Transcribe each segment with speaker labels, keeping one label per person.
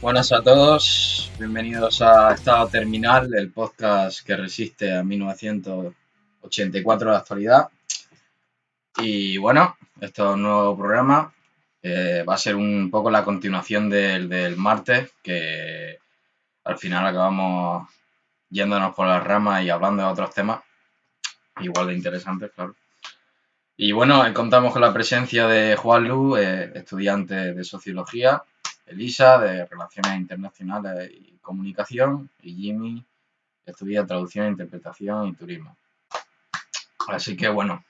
Speaker 1: Buenas a todos, bienvenidos a Estado Terminal, el podcast que resiste a 1984 de actualidad. Y bueno, esto es un nuevo programa, va a ser un poco la continuación del martes, que al final acabamos yéndonos por las ramas y hablando de otros temas, igual de interesantes, claro. Y bueno, contamos con la presencia de Juan Lu, estudiante de Sociología, Elisa, de Relaciones Internacionales y Comunicación, y Jimmy, que estudia Traducción, Interpretación y Turismo. Así que bueno,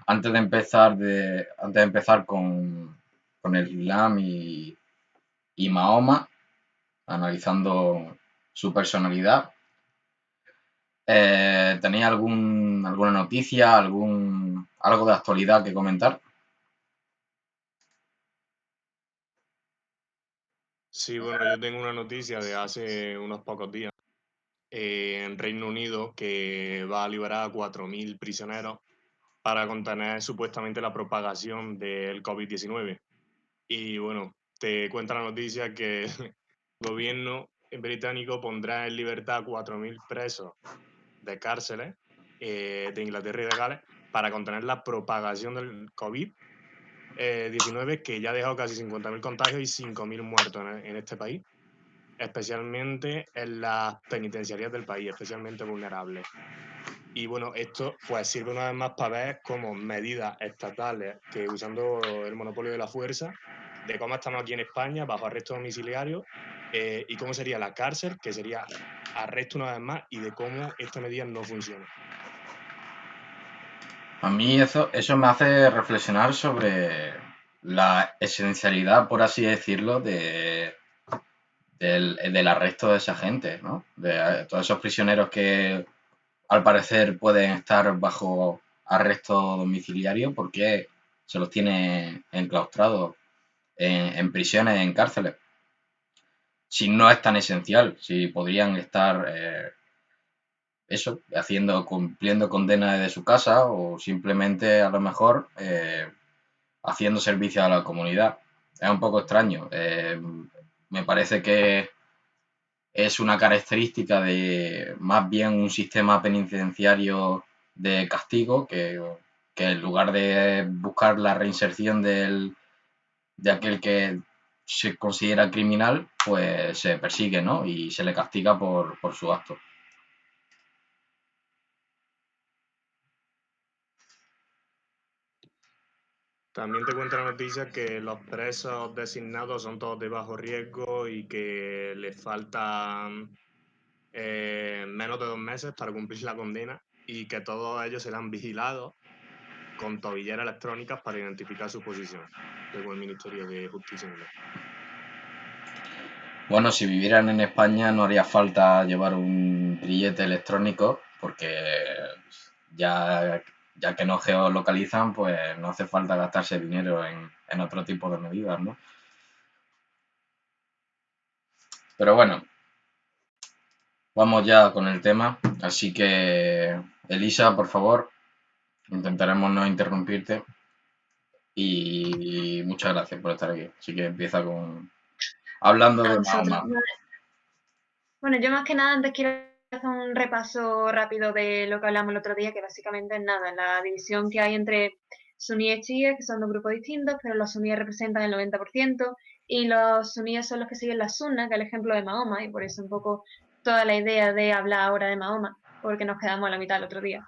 Speaker 1: antes de empezar con el Islam y Mahoma, analizando su personalidad, ¿tenéis alguna noticia, algo de actualidad que comentar?
Speaker 2: Sí, bueno, yo tengo una noticia de hace unos pocos días en Reino Unido que va a liberar a 4.000 prisioneros para contener supuestamente la propagación del COVID-19. Y bueno, te cuenta la noticia que el gobierno británico pondrá en libertad a 4.000 presos de cárceles de Inglaterra y de Gales para contener la propagación del COVID-19, que ya ha dejado casi 50.000 contagios y 5.000 muertos en este país, especialmente en las penitenciarías del país, especialmente vulnerables. Y bueno, esto pues sirve una vez más para ver como medidas estatales que, usando el monopolio de la fuerza, de cómo estamos aquí en España bajo arresto domiciliario, y cómo sería la cárcel, que sería arresto una vez más, y de cómo esta medida no funciona.
Speaker 1: A mí eso me hace reflexionar sobre la esencialidad, por así decirlo, del arresto de esa gente, ¿no? De todos esos prisioneros que al parecer pueden estar bajo arresto domiciliario, porque se los tiene enclaustrados en prisiones, en cárceles. Si no es tan esencial, si podrían estar cumpliendo condenas de su casa o simplemente a lo mejor haciendo servicio a la comunidad. Es un poco extraño. Me parece que es una característica de más bien un sistema penitenciario de castigo que en lugar de buscar la reinserción de aquel que se considera criminal, pues se persigue, ¿no? Y se le castiga por su acto.
Speaker 2: También te cuenta la noticia que los presos designados son todos de bajo riesgo y que les faltan menos de 2 meses para cumplir la condena, y que todos ellos serán vigilados con tobilleras electrónicas para identificar su posición, según el Ministerio de Justicia inglés.
Speaker 1: Bueno, si vivieran en España no haría falta llevar un grillete electrónico porque ya, ya que no geolocalizan, pues no hace falta gastarse dinero en otro tipo de medidas, ¿no? Pero bueno, vamos ya con el tema. Así que, Elisa, por favor, intentaremos no interrumpirte. Y muchas gracias por estar aquí. Así que empieza hablando
Speaker 3: A
Speaker 1: de
Speaker 3: vosotros.
Speaker 1: Mahoma.
Speaker 3: Bueno, yo más que nada antes quiero hacer un repaso rápido de lo que hablamos el otro día, que básicamente es nada, la división que hay entre suníes y chiíes, que son dos grupos distintos, pero los suníes representan el 90%, y los suníes son los que siguen la sunna, que es el ejemplo de Mahoma, y por eso un poco toda la idea de hablar ahora de Mahoma, porque nos quedamos a la mitad el otro día.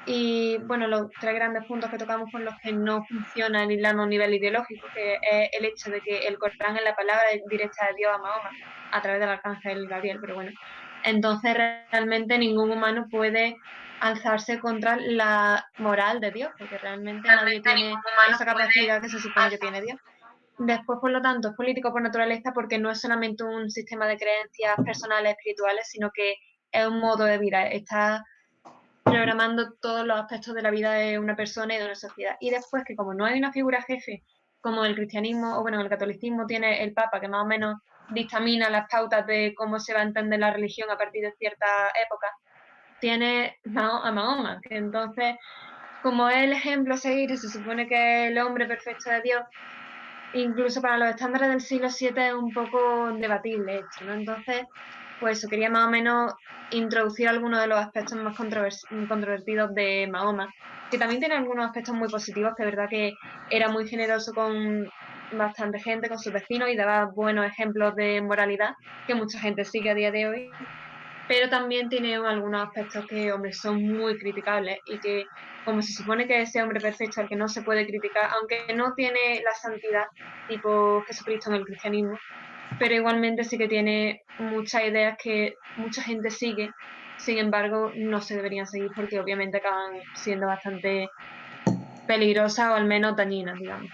Speaker 3: Y bueno, los tres grandes puntos que tocamos con los que no funciona el Islam a un nivel ideológico, que es el hecho de que el Corán es la palabra directa de Dios a Mahoma a través del arcángel Gabriel, pero bueno. Entonces realmente ningún humano puede alzarse contra la moral de Dios, porque realmente nadie tiene esa capacidad que se supone que tiene Dios. después, por lo tanto, es político por naturaleza porque no es solamente un sistema de creencias personales, espirituales, sino que es un modo de vida. Está programando todos los aspectos de la vida de una persona y de una sociedad. Y después que como no hay una figura jefe, como el cristianismo, o bueno, el catolicismo tiene el Papa, que más o menos dictamina las pautas de cómo se va a entender la religión a partir de cierta época, tiene a Mahoma, que entonces, como es el ejemplo a seguir y se supone que es el hombre perfecto de Dios, incluso para los estándares del siglo VII es un poco debatible esto, ¿no? Entonces, pues eso, quería más o menos introducir algunos de los aspectos más controvertidos de Mahoma, que también tiene algunos aspectos muy positivos, que es verdad que era muy generoso con bastante gente, con sus vecinos, y daba buenos ejemplos de moralidad que mucha gente sigue a día de hoy, pero también tiene algunos aspectos que, hombre, son muy criticables y que, como se supone que es ese hombre perfecto al que no se puede criticar, aunque no tiene la santidad tipo Jesucristo en el cristianismo, pero igualmente sí que tiene muchas ideas que mucha gente sigue, sin embargo no se deberían seguir porque obviamente acaban siendo bastante peligrosas o al menos dañinas, digamos.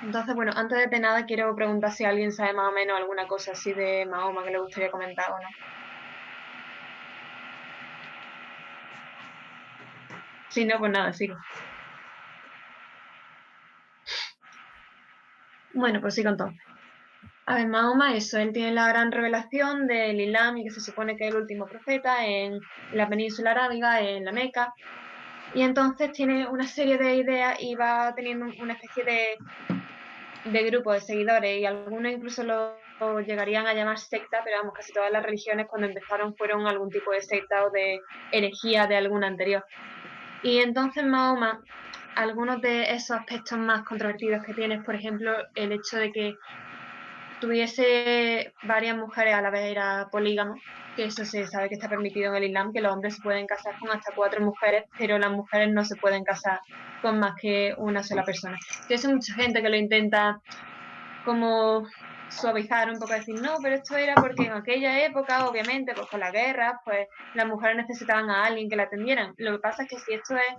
Speaker 3: Entonces, bueno, antes de nada quiero preguntar si alguien sabe más o menos alguna cosa así de Mahoma que le gustaría comentar o no. Si no, pues nada, sigo. Bueno, pues sigo entonces. A ver, Mahoma, eso, él tiene la gran revelación del Islam y que se supone que es el último profeta en la península arábiga, en la Meca, y entonces tiene una serie de ideas y va teniendo una especie de grupo de seguidores, y algunos incluso lo llegarían a llamar secta, pero vamos, casi todas las religiones cuando empezaron fueron algún tipo de secta o de herejía de alguna anterior. Y entonces Mahoma, algunos de esos aspectos más controvertidos que tiene es, por ejemplo, el hecho de que tuviese varias mujeres a la vez, era polígamo, que eso se sabe que está permitido en el Islam, que los hombres se pueden casar con hasta 4 mujeres, pero las mujeres no se pueden casar con más que una sola persona. Entonces hay mucha gente que lo intenta como suavizar un poco, decir, no, pero esto era porque en aquella época, obviamente, pues con la guerra, pues las mujeres necesitaban a alguien que la atendieran. Lo que pasa es que si esto es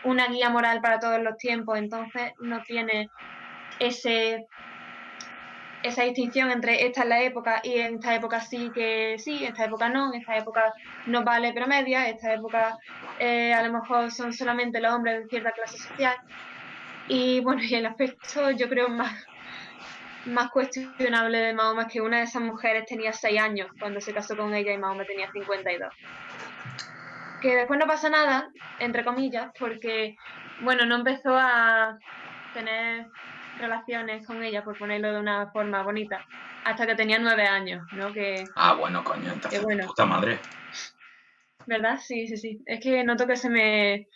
Speaker 3: una guía moral para todos los tiempos, entonces no tiene esa distinción entre esta es la época y en esta época sí que sí, en esta época no, en esta época no vale pero media, en esta época a lo mejor son solamente los hombres de cierta clase social. Y bueno, y el aspecto yo creo más cuestionable de Mahoma es que una de esas mujeres tenía 6 años cuando se casó con ella y Mahoma tenía 52. Que después no pasa nada, entre comillas, porque, bueno, no empezó a tener relaciones con ella, por ponerlo de una forma bonita, hasta que tenía 9 años, ¿no?
Speaker 1: Bueno, coño,
Speaker 3: Que
Speaker 1: entonces,
Speaker 3: bueno,
Speaker 1: puta madre.
Speaker 3: ¿verdad? Sí, sí, sí. Es que noto que se me...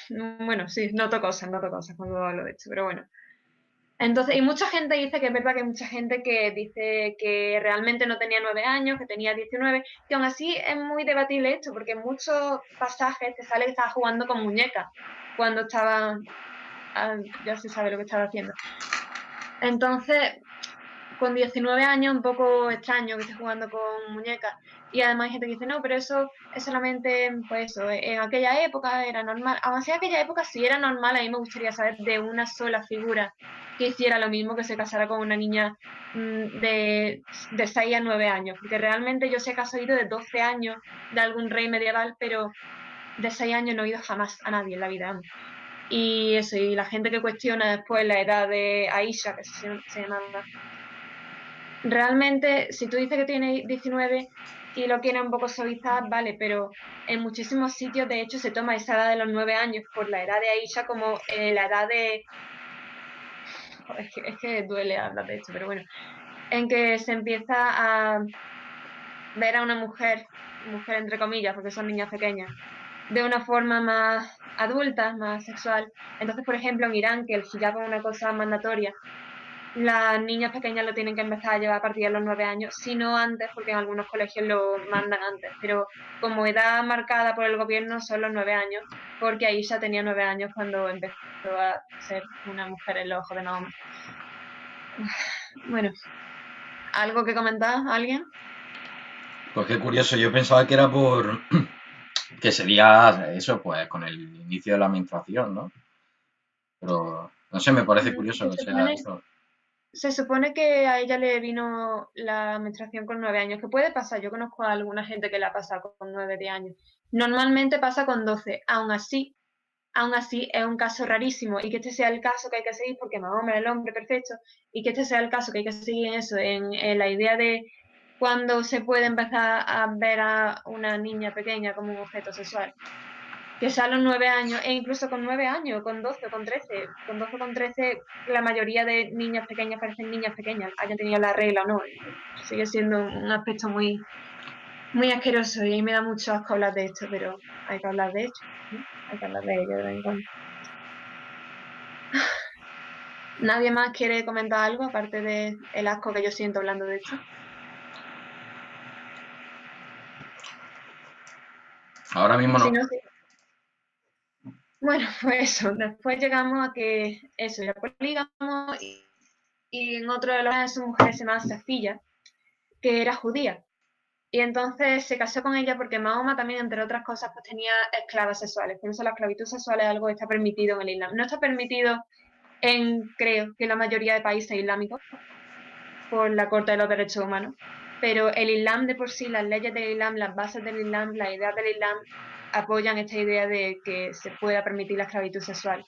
Speaker 3: Bueno, sí, noto cosas cuando hablo de esto, pero bueno. Entonces, y mucha gente dice que es verdad que hay mucha gente que dice que realmente no tenía 9 años, que tenía 19, que aún así es muy debatible esto, porque en muchos pasajes te sale que estaba jugando con muñecas cuando estaba, ya se sabe lo que estaba haciendo. Entonces, con 19 años, un poco extraño que esté jugando con muñecas. Y además hay gente que dice, no, pero eso es solamente, pues eso, en aquella época era normal. Aún así, en aquella época sí era normal, a mí me gustaría saber de una sola figura que hiciera lo mismo, que se casara con una niña de 6 a 9 años. Porque realmente yo sé que has oído de 12 años de algún rey medieval, pero de 6 años no he oído jamás a nadie en la vida. Y eso, y la gente que cuestiona después la edad de Aisha, que se llamaba. Realmente, si tú dices que tiene 19 y lo quieres un poco suavizar, vale, pero en muchísimos sitios, de hecho, se toma esa edad de los 9 años por la edad de Aisha como la edad de... Es que duele hablar de esto, pero bueno, en que se empieza a ver a una mujer entre comillas, porque son niñas pequeñas, de una forma más adulta, más sexual. Entonces, por ejemplo, en Irán, que el hijab es una cosa mandatoria, las niñas pequeñas lo tienen que empezar a llevar a partir de los 9 años, si no antes, porque en algunos colegios lo mandan antes, pero como edad marcada por el gobierno son los 9 años, porque Aisha tenía 9 años cuando empezó a ser una mujer en los ojos de Mahoma. Bueno, ¿algo que comentar? ¿Alguien?
Speaker 1: Pues qué curioso, yo pensaba que era por que sería eso, pues con el inicio de la menstruación, ¿no? Pero No sé, me parece curioso que sea esto.
Speaker 3: Se supone que a ella le vino la menstruación con 9 años, que puede pasar. Yo conozco a alguna gente que la pasa con 9, 10 años. Normalmente pasa con 12. Aún así es un caso rarísimo y que este sea el caso que hay que seguir porque Mahoma es el hombre perfecto y que este sea el caso que hay que seguir en eso, en la idea de cuando se puede empezar a ver a una niña pequeña como un objeto sexual. Que sea a los 9 años, e incluso con 9 años, con 12 o con 13. Con 12 o con 13, la mayoría de niñas pequeñas parecen niñas pequeñas, hayan tenido la regla o no. Sigue siendo un aspecto muy, muy asqueroso y a mí me da mucho asco hablar de esto, pero hay que hablar de esto, ¿no? Hay que hablar de ello de vez en cuando. ¿Nadie más quiere comentar algo aparte del asco que yo siento hablando de esto?
Speaker 1: Ahora mismo no.
Speaker 3: Si no, sí. Bueno, pues eso. Después llegamos a que eso era polígamo y en otro de los su mujer se llamaba Safilla, que era judía. Y entonces se casó con ella porque Mahoma también, entre otras cosas, pues tenía esclavas sexuales. Por eso la esclavitud sexual es algo que está permitido en el Islam. No está permitido creo que la mayoría de países islámicos, por la Corte de los Derechos Humanos, pero el Islam de por sí, las leyes del Islam, las bases del Islam, las ideas del Islam apoyan esta idea de que se pueda permitir la esclavitud sexual.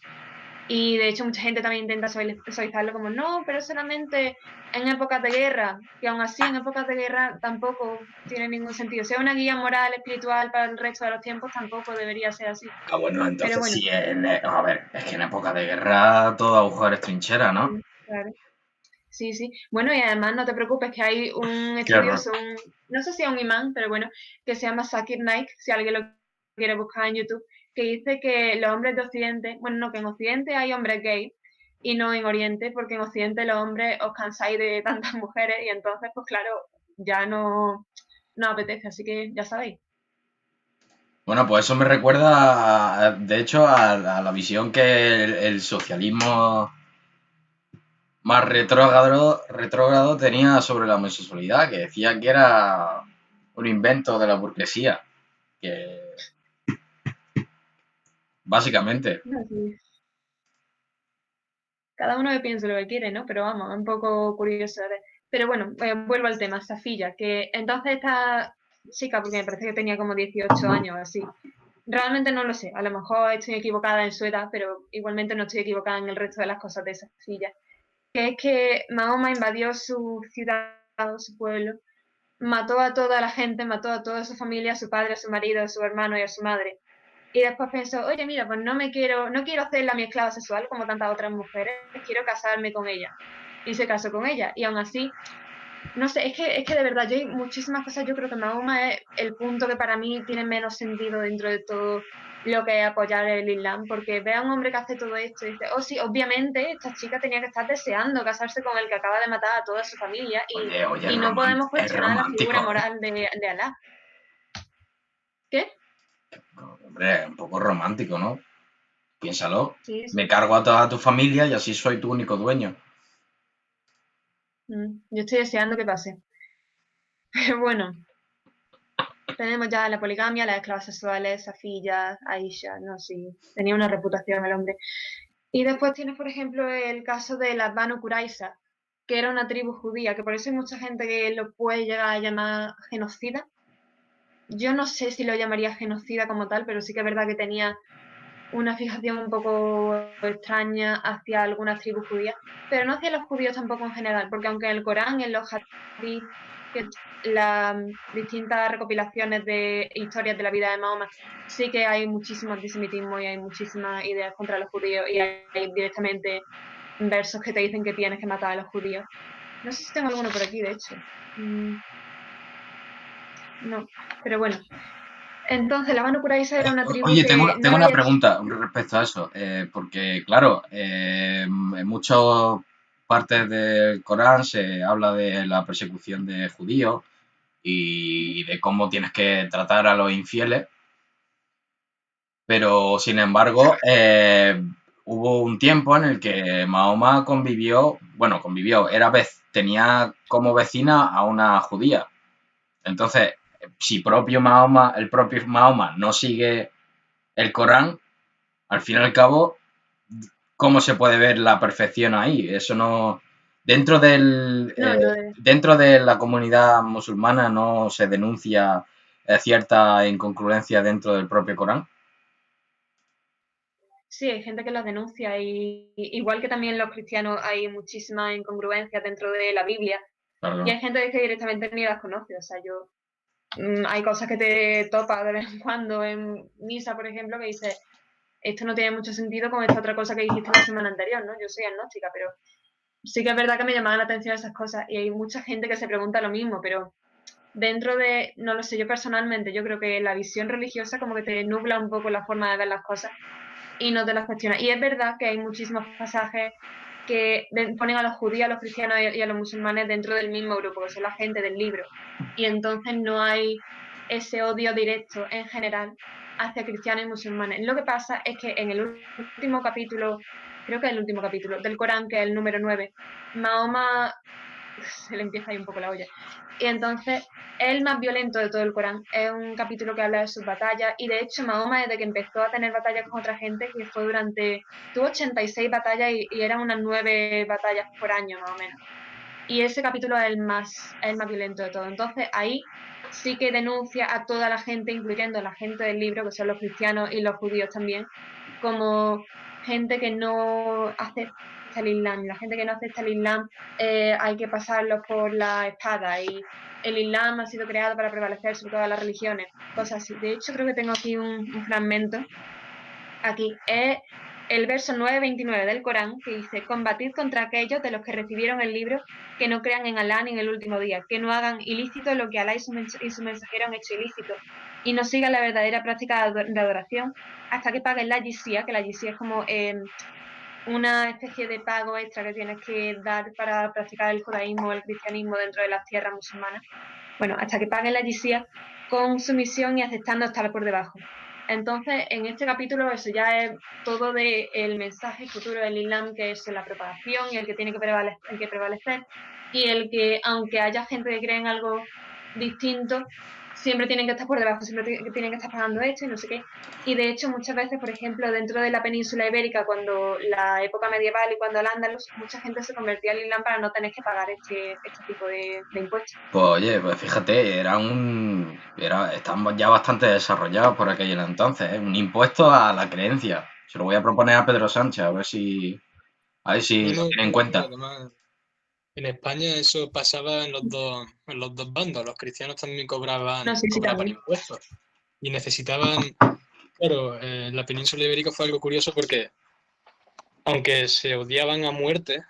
Speaker 3: Y de hecho mucha gente también intenta suavizarlo como no, pero solamente en épocas de guerra, y aún así en épocas de guerra tampoco tiene ningún sentido. Si es una guía moral, espiritual para el resto de los tiempos, tampoco debería ser así.
Speaker 1: Ah, bueno, entonces
Speaker 3: Pero bueno,
Speaker 1: sí, a ver, es que en época de guerra todo agujero es trinchera, ¿no?
Speaker 3: claro. Sí, sí. Bueno, y además no te preocupes que hay un
Speaker 1: Qué horror.
Speaker 3: estudioso, no sé si es un imán, pero bueno, que se llama Zakir Naik, si alguien lo quiere buscar en YouTube, que dice que los hombres de Occidente, bueno, no, que en Occidente hay hombres gays y no en Oriente, porque en Occidente los hombres os cansáis de tantas mujeres y entonces, pues claro, ya no apetece, así que ya sabéis.
Speaker 1: Bueno, pues eso me recuerda, de hecho, a la visión que el socialismo más retrógrado tenía sobre la homosexualidad, que decía que era un invento de la burguesía, que básicamente.
Speaker 3: No, sí. Cada uno que piense lo que quiere, ¿no? Pero vamos, un poco curioso. Pero bueno, vuelvo al tema, Safilla, que entonces esta chica, porque me parece que tenía como 18 años así, realmente no lo sé, a lo mejor estoy equivocada en su edad, pero igualmente no estoy equivocada en el resto de las cosas de Safilla, que es que Mahoma invadió su ciudad, su pueblo, mató a toda la gente, mató a toda su familia, a su padre, a su marido, a su hermano y a su madre. Y después pensó, oye, mira, pues no quiero hacerla mi esclava sexual como tantas otras mujeres, quiero casarme con ella. Y se casó con ella. Y aún así, no sé, es que de verdad, yo hay muchísimas cosas, yo creo que Mahoma es el punto que para mí tiene menos sentido dentro de todo lo que es apoyar el Islam, porque ve a un hombre que hace todo esto y dice, oh sí, obviamente esta chica tenía que estar deseando casarse con el que acaba de matar a toda su familia
Speaker 1: Oye,
Speaker 3: y no podemos
Speaker 1: es
Speaker 3: cuestionar la
Speaker 1: romántico,
Speaker 3: figura
Speaker 1: ¿eh?
Speaker 3: moral de Alá. ¿Qué?
Speaker 1: Hombre, un poco romántico, ¿no? Piénsalo.
Speaker 3: Sí, sí.
Speaker 1: Me cargo a toda tu familia y así soy tu único dueño.
Speaker 3: Yo estoy deseando que pase. Pero bueno, tenemos ya la poligamia, las esclavas sexuales, Safilla, Aisha, no sé, sí, tenía una reputación el hombre. Y después tienes, por ejemplo, el caso de las Banu Qurayza, que era una tribu judía, que por eso hay mucha gente que lo puede llegar a llamar genocida. Yo no sé si lo llamaría genocida como tal, pero sí que es verdad que tenía una fijación un poco extraña hacia algunas tribus judías, pero no hacia los judíos tampoco en general, porque aunque en el Corán, en los hadith, que las distintas recopilaciones de historias de la vida de Mahoma, sí que hay muchísimo antisemitismo y hay muchísimas ideas contra los judíos y hay directamente versos que te dicen que tienes que matar a los judíos. No sé si tengo alguno por aquí, de hecho. No, pero bueno. Entonces, la Banu Qurayza era una tribu
Speaker 1: Oye,
Speaker 3: que no
Speaker 1: tengo
Speaker 3: le
Speaker 1: una
Speaker 3: había...
Speaker 1: pregunta respecto a eso, porque claro, en muchas partes del Corán se habla de la persecución de judíos y de cómo tienes que tratar a los infieles, pero sin embargo hubo un tiempo en el que Mahoma tenía como vecina a una judía. Entonces, si el propio Mahoma no sigue el Corán, al fin y al cabo, ¿cómo se puede ver la perfección ahí? Eso no... Dentro dentro de la comunidad musulmana no se denuncia cierta incongruencia dentro del propio Corán.
Speaker 3: Sí, hay gente que las denuncia y igual que también los cristianos hay muchísimas incongruencias dentro de la Biblia
Speaker 1: Claro.
Speaker 3: y hay gente que directamente ni las conoce. O sea, hay cosas que te topas de vez en cuando en misa, por ejemplo, que dices, esto no tiene mucho sentido con esta otra cosa que dijiste la semana anterior, ¿no? Yo soy agnóstica, pero sí que es verdad que me llamaban la atención esas cosas y hay mucha gente que se pregunta lo mismo, pero dentro de, no lo sé, yo personalmente, yo creo que la visión religiosa como que te nubla un poco la forma de ver las cosas y no te las cuestiona. Y es verdad que hay muchísimos pasajes que ponen a los judíos, a los cristianos y a los musulmanes dentro del mismo grupo, que son la gente del libro. Y entonces no hay ese odio directo en general hacia cristianos y musulmanes. Lo que pasa es que en el último capítulo, creo que es el último capítulo del Corán, que es el número 9, Mahoma se le empieza ahí un poco la olla. Y entonces es el más violento de todo el Corán. Es un capítulo que habla de sus batallas y de hecho Mahoma desde que empezó a tener batallas con otra gente, que fue tuvo 86 batallas y eran unas 9 batallas por año más o menos. Y ese capítulo es el más violento de todo. Entonces ahí sí que denuncia a toda la gente, incluyendo a la gente del libro, que son los cristianos y los judíos también, como gente que no acepta el Islam. La gente que no acepta el Islam hay que pasarlos por la espada y el Islam ha sido creado para prevalecer sobre todas las religiones, cosas así. De hecho, creo que tengo aquí un fragmento. Aquí es el verso 9:29 del Corán, que dice: combatid contra aquellos de los que recibieron el libro, que no crean en Alá ni en el último día, que no hagan ilícito lo que Alá y su mensajero han hecho ilícito, y no sigan la verdadera práctica de adoración hasta que paguen la jizya, que la jizya es como una especie de pago extra que tienes que dar para practicar el judaísmo o el cristianismo dentro de las tierras musulmanas. Bueno, hasta que paguen la jizya con sumisión y aceptando estar por debajo. Entonces, en este capítulo eso ya es todo del mensaje futuro del Islam, que es la propagación y el que tiene que prevalecer, y el que, aunque haya gente que cree en algo distinto, siempre tienen que estar por debajo, siempre tienen que estar pagando esto y no sé qué. Y de hecho, muchas veces, por ejemplo, dentro de la península ibérica, cuando la época medieval y cuando el Andalus, mucha gente se convertía al Islam para no tener que pagar este tipo de impuestos.
Speaker 1: Pues oye, pues fíjate, estaban ya bastante desarrollados por aquel entonces, ¿eh? Un impuesto a la creencia. Se lo voy a proponer a Pedro Sánchez, a ver si lo
Speaker 4: Bueno,
Speaker 1: tiene en cuenta.
Speaker 4: además, en España eso pasaba en los dos bandos. Los cristianos también
Speaker 3: No sé si
Speaker 4: cobraban
Speaker 3: también.
Speaker 4: impuestos y necesitaban, claro, la península ibérica fue algo curioso porque aunque se odiaban a muerte,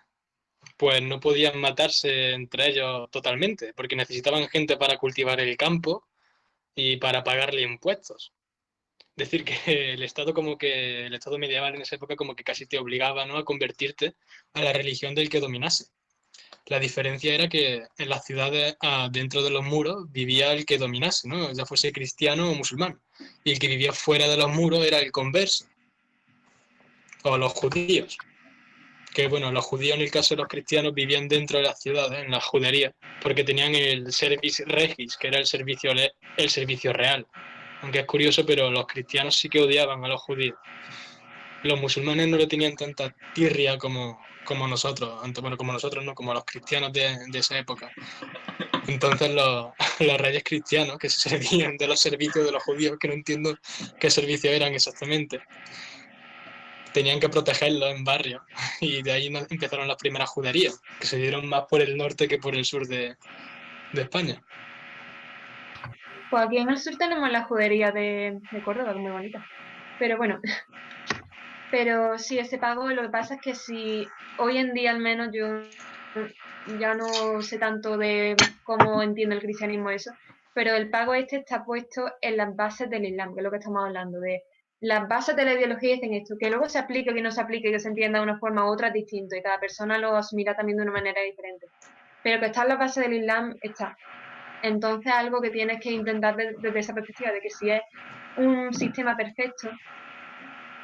Speaker 4: pues no podían matarse entre ellos totalmente, porque necesitaban gente para cultivar el campo y para pagarle impuestos. Es decir, que el Estado medieval en esa época como que casi te obligaba, ¿no?, a convertirte a la religión del que dominase. La diferencia era que en las ciudades, dentro de los muros, vivía el que dominase, ¿no?, ya fuese cristiano o musulmán. Y el que vivía fuera de los muros era el converso, o los judíos. Que bueno, los judíos en el caso de los cristianos vivían dentro de las ciudades, en la judería, porque tenían el service regis, que era el servicio real. Aunque es curioso, pero los cristianos sí que odiaban a los judíos. Los musulmanes no le tenían tanta tirria como nosotros, bueno, como nosotros, no, como los cristianos de esa época. Entonces los reyes cristianos que se servían de los servicios de los judíos, que no entiendo qué servicios eran exactamente, tenían que protegerlos en barrios y de ahí empezaron las primeras juderías, que se dieron más por el norte que por el sur de España.
Speaker 3: Pues aquí en el sur tenemos la judería de Córdoba, que es muy bonita. Pero bueno, pero sí, ese pago, lo que pasa es que si hoy en día al menos yo ya no sé tanto de cómo entiende el cristianismo eso, pero el pago este está puesto en las bases del Islam, que es lo que estamos hablando, de las bases de la ideología dicen esto, que luego se aplique, que no se aplique, que se entienda de una forma u otra es distinto y cada persona lo asumirá también de una manera diferente. Pero que está en la base del Islam, está. Entonces, algo que tienes que intentar desde esa perspectiva, de que si es un sistema perfecto,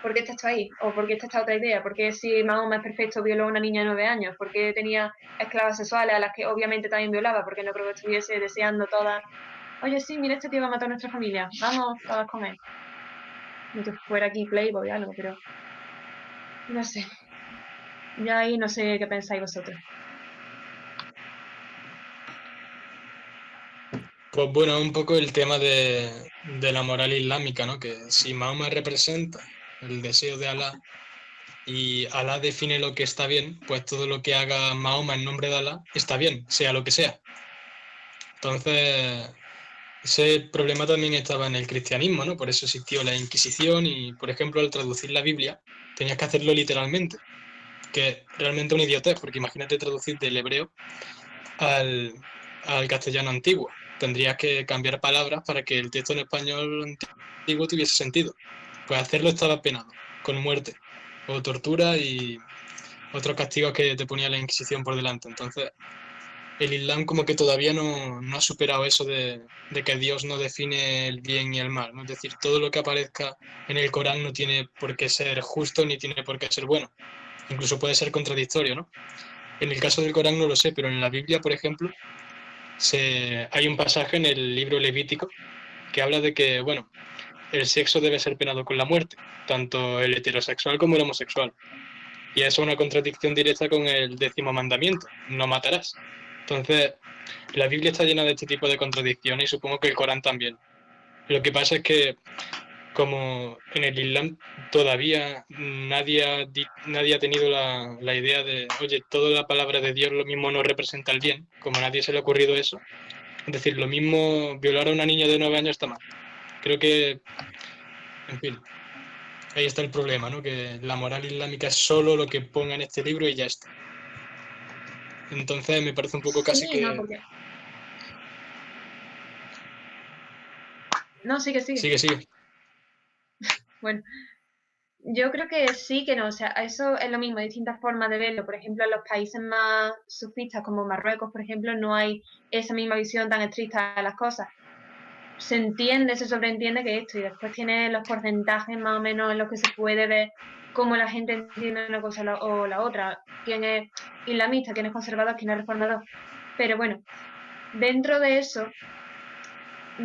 Speaker 3: ¿por qué está esto ahí? ¿O por qué está esta otra idea? ¿Por qué si Mahoma es perfecto violó a una niña de 9 años? ¿Por qué tenía esclavas sexuales a las que obviamente también violaba? Porque no creo que estuviese deseando todas, oye, sí, mira, este tío va a matar a nuestra familia, vamos todas con él. No que fuera aquí Playboy o algo, pero no sé. Ya ahí no sé qué pensáis vosotros.
Speaker 4: Pues bueno, un poco el tema de la moral islámica, ¿no? Que si Mahoma representa el deseo de Alá y Alá define lo que está bien, pues todo lo que haga Mahoma en nombre de Alá está bien, sea lo que sea. Entonces, ese problema también estaba en el cristianismo, ¿no? Por eso existió la Inquisición y, por ejemplo, al traducir la Biblia, tenías que hacerlo literalmente, que es realmente una idiotez, porque imagínate traducir del hebreo al, al castellano antiguo. Tendrías que cambiar palabras para que el texto en español antiguo tuviese sentido. Pues hacerlo estaba penado, con muerte o tortura y otros castigos que te ponía la Inquisición por delante. Entonces, el Islam como que todavía no ha superado eso de que Dios no define el bien y el mal, ¿no? Es decir, todo lo que aparezca en el Corán no tiene por qué ser justo ni tiene por qué ser bueno. Incluso puede ser contradictorio, ¿no? En el caso del Corán no lo sé, pero en la Biblia, por ejemplo, hay un pasaje en el libro Levítico que habla de que, bueno, el sexo debe ser penado con la muerte, tanto el heterosexual como el homosexual. Y eso es una contradicción directa con el 10.º mandamiento, no matarás. Entonces, la Biblia está llena de este tipo de contradicciones y supongo que el Corán también. Lo que pasa es que, como en el Islam todavía nadie ha tenido la idea de, oye, toda la palabra de Dios lo mismo no representa el bien, como a nadie se le ha ocurrido eso. Es decir, lo mismo violar a una niña de 9 años está mal. Creo que, en fin, ahí está el problema, ¿no? Que la moral islámica es solo lo que ponga en este libro y ya está. Entonces me parece un poco casi
Speaker 3: Sí, no,
Speaker 4: que...
Speaker 3: porque... No, sigue, sigue.
Speaker 4: Sigue, sigue.
Speaker 3: Bueno, yo creo que sí, que no, o sea, eso es lo mismo, distintas formas de verlo. Por ejemplo, en los países más sufistas como Marruecos, por ejemplo, no hay esa misma visión tan estricta de las cosas. Se entiende, se sobreentiende que esto, y después tiene los porcentajes más o menos en los que se puede ver cómo la gente entiende una cosa o la otra, quién es islamista, quién es conservador, quién es reformador. Pero bueno, dentro de eso,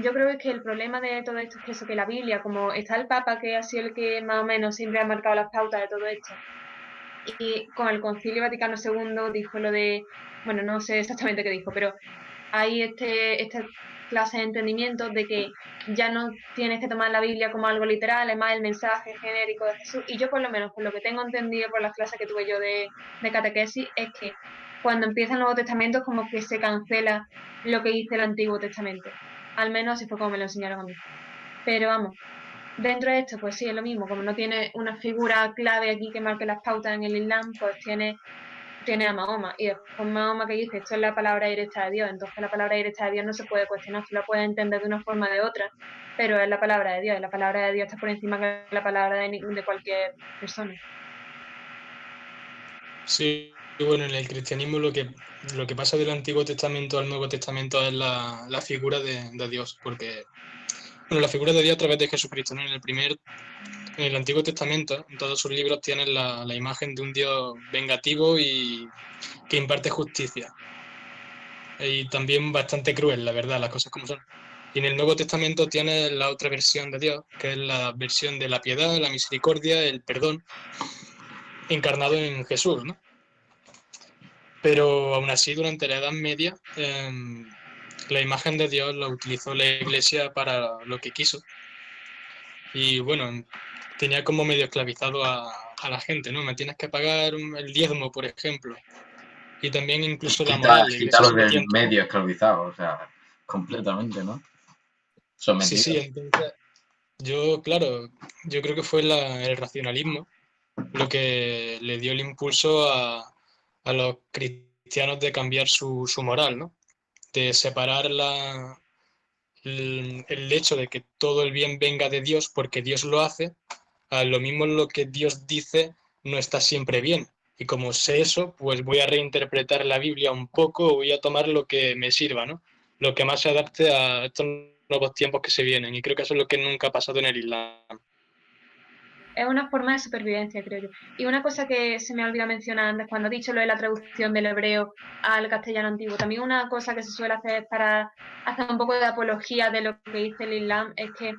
Speaker 3: yo creo que el problema de todo esto es que eso, que la Biblia, como está el Papa, que ha sido el que más o menos siempre ha marcado las pautas de todo esto, y con el Concilio Vaticano II dijo lo de, bueno, no sé exactamente qué dijo, pero hay esta clase de entendimiento de que ya no tienes que tomar la Biblia como algo literal, es más el mensaje genérico de Jesús. Y yo por lo menos, por lo que tengo entendido por las clases que tuve yo de catequesis, es que cuando empieza el Nuevo Testamento es como que se cancela lo que dice el Antiguo Testamento. Al menos así fue como me lo enseñaron a mí. Pero vamos, dentro de esto, pues sí, es lo mismo. Como no tiene una figura clave aquí que marque las pautas en el Islam, pues tiene a Mahoma. Y después Mahoma que dice, esto es la palabra directa de Dios. Entonces la palabra directa de Dios no se puede cuestionar, tú la puedes entender de una forma o de otra, pero es la palabra de Dios. Y la palabra de Dios está por encima de la palabra de cualquier persona.
Speaker 4: Sí, bueno, en el cristianismo lo que pasa del Antiguo Testamento al Nuevo Testamento es la figura de Dios, porque, bueno, la figura de Dios a través de Jesucristo, ¿no? En el Antiguo Testamento, en todos sus libros tienen la imagen de un Dios vengativo y que imparte justicia. Y también bastante cruel, la verdad, las cosas como son. Y en el Nuevo Testamento tiene la otra versión de Dios, que es la versión de la piedad, la misericordia, el perdón, encarnado en Jesús, ¿no? Pero aún así, durante la Edad Media, la imagen de Dios la utilizó la Iglesia para lo que quiso. Y bueno, tenía como medio esclavizado a la gente, ¿no? Me tienes que pagar el diezmo, por ejemplo. Y también incluso la moral, la Iglesia
Speaker 1: Quitarlos
Speaker 4: se
Speaker 1: del
Speaker 4: metía en todo.
Speaker 1: medio esclavizado, o sea, completamente, ¿no?
Speaker 4: Sí, sí,
Speaker 1: Sometidos.
Speaker 4: entonces yo, claro, yo creo que fue el racionalismo lo que le dio el impulso a los cristianos de cambiar su moral, ¿no? De separar el hecho de que todo el bien venga de Dios porque Dios lo hace, a lo mismo lo que Dios dice no está siempre bien. Y como sé eso, pues voy a reinterpretar la Biblia un poco, voy a tomar lo que me sirva, ¿no? Lo que más se adapte a estos nuevos tiempos que se vienen. Y creo que eso es lo que nunca ha pasado en el Islam.
Speaker 3: Es una forma de supervivencia, creo yo. Y una cosa que se me ha olvidado mencionar antes, cuando he dicho lo de la traducción del hebreo al castellano antiguo, también una cosa que se suele hacer para hacer un poco de apología de lo que dice el Islam es que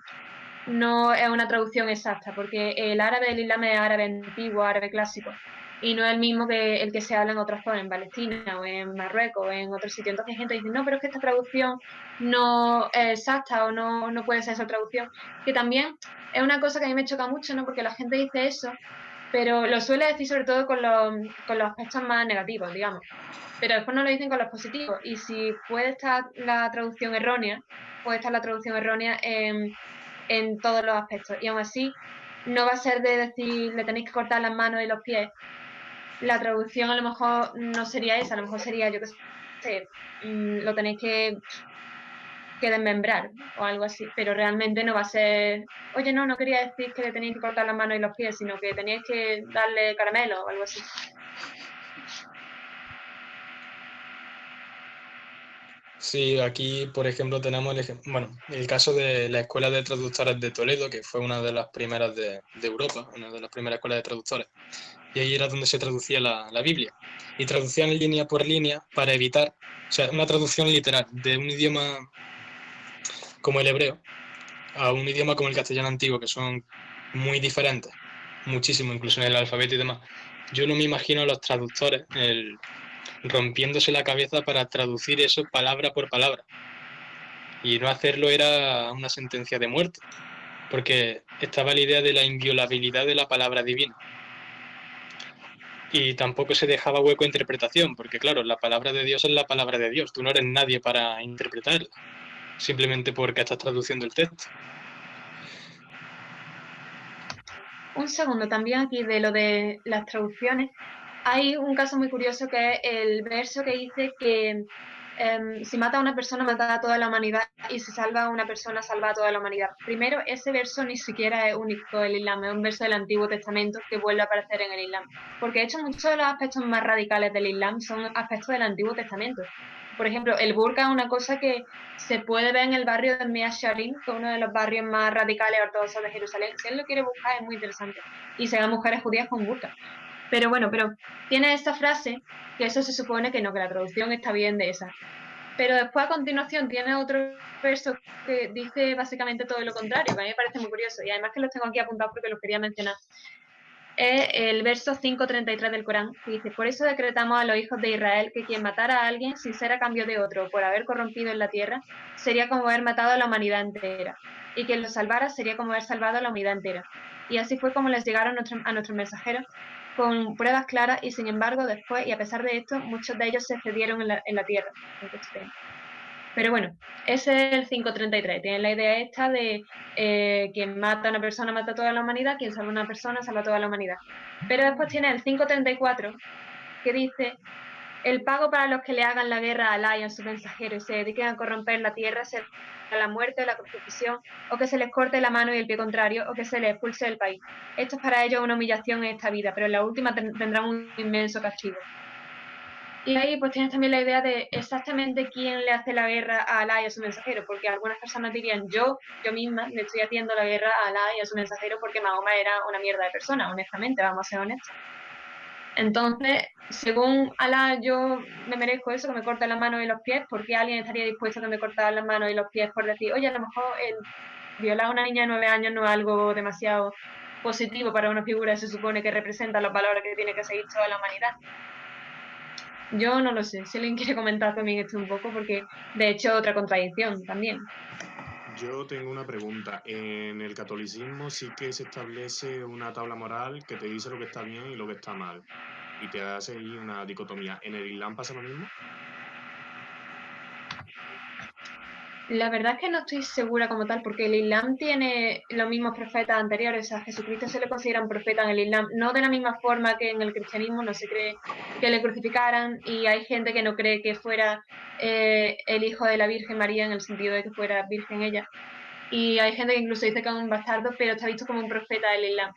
Speaker 3: no es una traducción exacta, porque el árabe del Islam es árabe antiguo, árabe clásico. y no es el mismo que el que se habla en otras zonas, en Palestina o en Marruecos o en otros sitios. Entonces hay gente que dice, no, pero es que esta traducción no es exacta o no puede ser esa traducción, que también es una cosa que a mí me choca mucho, ¿no? Porque la gente dice eso, pero lo suele decir sobre todo con los aspectos más negativos, digamos. Pero después no lo dicen con los positivos. Y si puede estar la traducción errónea, puede estar la traducción errónea en todos los aspectos. Y aún así, no va a ser de decir, le tenéis que cortar las manos y los pies. La traducción a lo mejor no sería esa, a lo mejor sería, yo qué sé, lo tenéis que desmembrar o algo así, pero realmente no va a ser, oye, no quería decir que le teníais que cortar las manos y los pies, sino que teníais que darle caramelo o algo así.
Speaker 4: Sí, aquí, por ejemplo, tenemos el caso de la Escuela de Traductores de Toledo, que fue una de las primeras de Europa, una de las primeras escuelas de traductores. Y ahí era donde se traducía la Biblia. Y traducían línea por línea para evitar, o sea, una traducción literal de un idioma como el hebreo a un idioma como el castellano antiguo, que son muy diferentes, muchísimo, incluso en el alfabeto y demás. Yo no me imagino a los traductores rompiéndose la cabeza para traducir eso palabra por palabra. Y no hacerlo era una sentencia de muerte, porque estaba la idea de la inviolabilidad de la palabra divina. Y tampoco se dejaba hueco a interpretación, porque claro, la palabra de Dios es la palabra de Dios, tú no eres nadie para interpretarla, simplemente porque estás traduciendo el texto.
Speaker 3: Un segundo, también aquí de lo de las traducciones, hay un caso muy curioso que es el verso que dice que si mata a una persona, mata a toda la humanidad, y si salva a una persona, salva a toda la humanidad. Primero, ese verso ni siquiera es único del Islam, es un verso del Antiguo Testamento que vuelve a aparecer en el Islam. Porque de hecho muchos de los aspectos más radicales del Islam son aspectos del Antiguo Testamento. Por ejemplo, el burka es una cosa que se puede ver en el barrio de Mea Sharim, que es uno de los barrios más radicales ortodoxos de Jerusalén. Si él lo quiere buscar, es muy interesante. Y se ven mujeres judías con burka. Pero bueno, tiene esta frase, que eso se supone que no, que la traducción está bien de esa. Pero después a continuación tiene otro verso que dice básicamente todo lo contrario, que a mí me parece muy curioso. Y además que los tengo aquí apuntados porque los quería mencionar. Es el verso 5.33 del Corán, que dice, por eso decretamos a los hijos de Israel que quien matara a alguien sin ser a cambio de otro por haber corrompido en la tierra, sería como haber matado a la humanidad entera, y quien los salvara sería como haber salvado a la humanidad entera. Y así fue como les llegaron a nuestros mensajeros con pruebas claras, y sin embargo después, y a pesar de esto, muchos de ellos se cedieron en la tierra. Pero bueno, ese es el 5.33. Tienen la idea esta de quien mata a una persona mata a toda la humanidad, quien salva a una persona salva a toda la humanidad. Pero después tiene el 5.34 que dice, el pago para los que le hagan la guerra a Alá y a su mensajero y se dediquen a corromper la tierra será la muerte o la crucifixión, o que se les corte la mano y el pie contrario, o que se les expulse del país. Esto es para ellos una humillación en esta vida, pero en la última tendrán un inmenso castigo. Y ahí pues tienes también la idea de exactamente quién le hace la guerra a Alá y a su mensajero, porque algunas personas dirían, yo misma le estoy haciendo la guerra a Alá y a su mensajero porque Mahoma era una mierda de persona, honestamente, vamos a ser honestos. Entonces, según Alá, yo me merezco eso, que me corten las manos y los pies, porque alguien estaría dispuesto a que me cortaran las manos y los pies por decir, oye, a lo mejor el violar a una niña de 9 años no es algo demasiado positivo para una figura que se supone que representa los valores que tiene que seguir toda la humanidad. Yo no lo sé, si alguien quiere comentar también esto un poco, porque de hecho otra contradicción también.
Speaker 2: Yo tengo una pregunta. En el catolicismo sí que se establece una tabla moral que te dice lo que está bien y lo que está mal. Y te hace ahí una dicotomía. ¿En el Islam pasa lo mismo?
Speaker 3: La verdad es que no estoy segura como tal, porque el Islam tiene los mismos profetas anteriores. A Jesucristo se le considera un profeta en el Islam, no de la misma forma que en el cristianismo, no se cree que le crucificaran, y hay gente que no cree que fuera el hijo de la Virgen María, en el sentido de que fuera virgen ella. Y hay gente que incluso dice que es un bastardo, pero está visto como un profeta del Islam.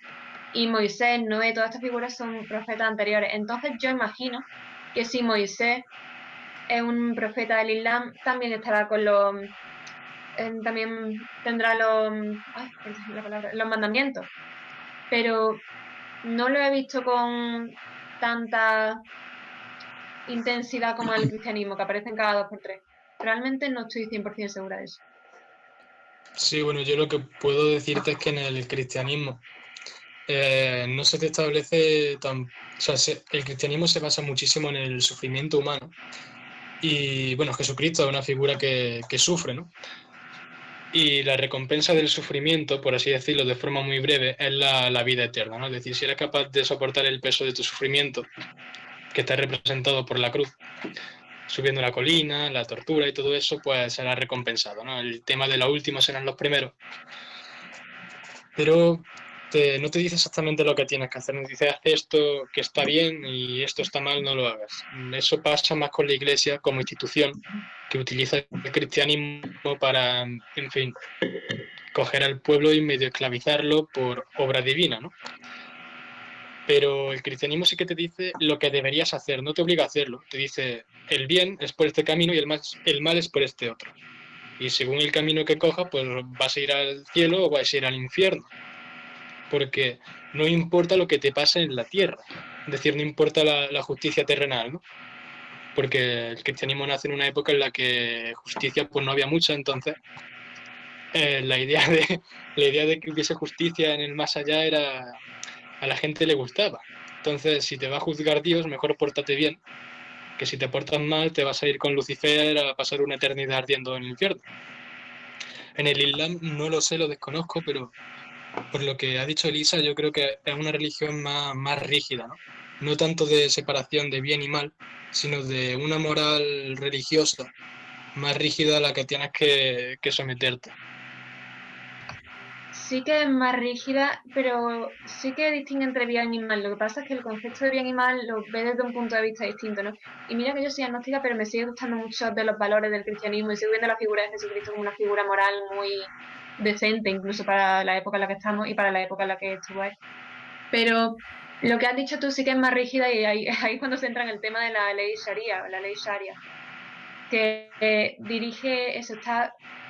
Speaker 3: Y Moisés, Noé, todas estas figuras son profetas anteriores. Entonces yo imagino que si Moisés es un profeta del Islam, también estará con también tendrá los mandamientos. Pero no lo he visto con tanta intensidad como el cristianismo, que aparecen cada 2 por 3. Realmente no estoy 100% segura de eso.
Speaker 4: Sí, bueno, yo lo que puedo decirte es que en el cristianismo no se te establece o sea, el cristianismo se basa muchísimo en el sufrimiento humano. Y bueno, Jesucristo es una figura que sufre, ¿no? Y la recompensa del sufrimiento, por así decirlo, de forma muy breve, es la vida eterna, ¿no? Es decir, si eres capaz de soportar el peso de tu sufrimiento, que está representado por la cruz, subiendo la colina, la tortura y todo eso, pues será recompensado, ¿no? El tema de los últimos serán los primeros. Pero no te dice exactamente lo que tienes que hacer, no dice haz esto que está bien y esto está mal, no lo hagas. Eso pasa más con la Iglesia como institución que utiliza el cristianismo para, en fin, coger al pueblo y medio esclavizarlo por obra divina, ¿no? Pero el cristianismo sí que te dice lo que deberías hacer, no te obliga a hacerlo. Te dice el bien es por este camino y el mal es por este otro. Y según el camino que cojas, pues vas a ir al cielo o vas a ir al infierno. Porque no importa lo que te pase en la tierra. Es decir, no importa la justicia terrenal, ¿no? Porque el cristianismo nace en una época en la que justicia pues no había mucha, entonces la idea de que hubiese justicia en el más allá era a la gente le gustaba. Entonces, si te va a juzgar Dios, mejor pórtate bien, que si te portas mal te vas a ir con Lucifer a pasar una eternidad ardiendo en el infierno. En el Islam no lo sé, lo desconozco, pero por lo que ha dicho Elisa, yo creo que es una religión más rígida, ¿no? No tanto de separación de bien y mal, sino de una moral religiosa más rígida a la que tienes que someterte.
Speaker 3: Sí que es más rígida, pero sí que distingue entre bien y mal. Lo que pasa es que el concepto de bien y mal lo ve desde un punto de vista distinto, ¿no? Y mira que yo soy agnóstica, pero me sigue gustando mucho de los valores del cristianismo y sigo viendo la figura de Jesucristo como una figura moral muy decente, incluso para la época en la que estamos y para la época en la que estuvo él. Pero lo que has dicho tú sí que es más rígida y ahí es cuando se entra en el tema de la ley Sharia, que dirige eso,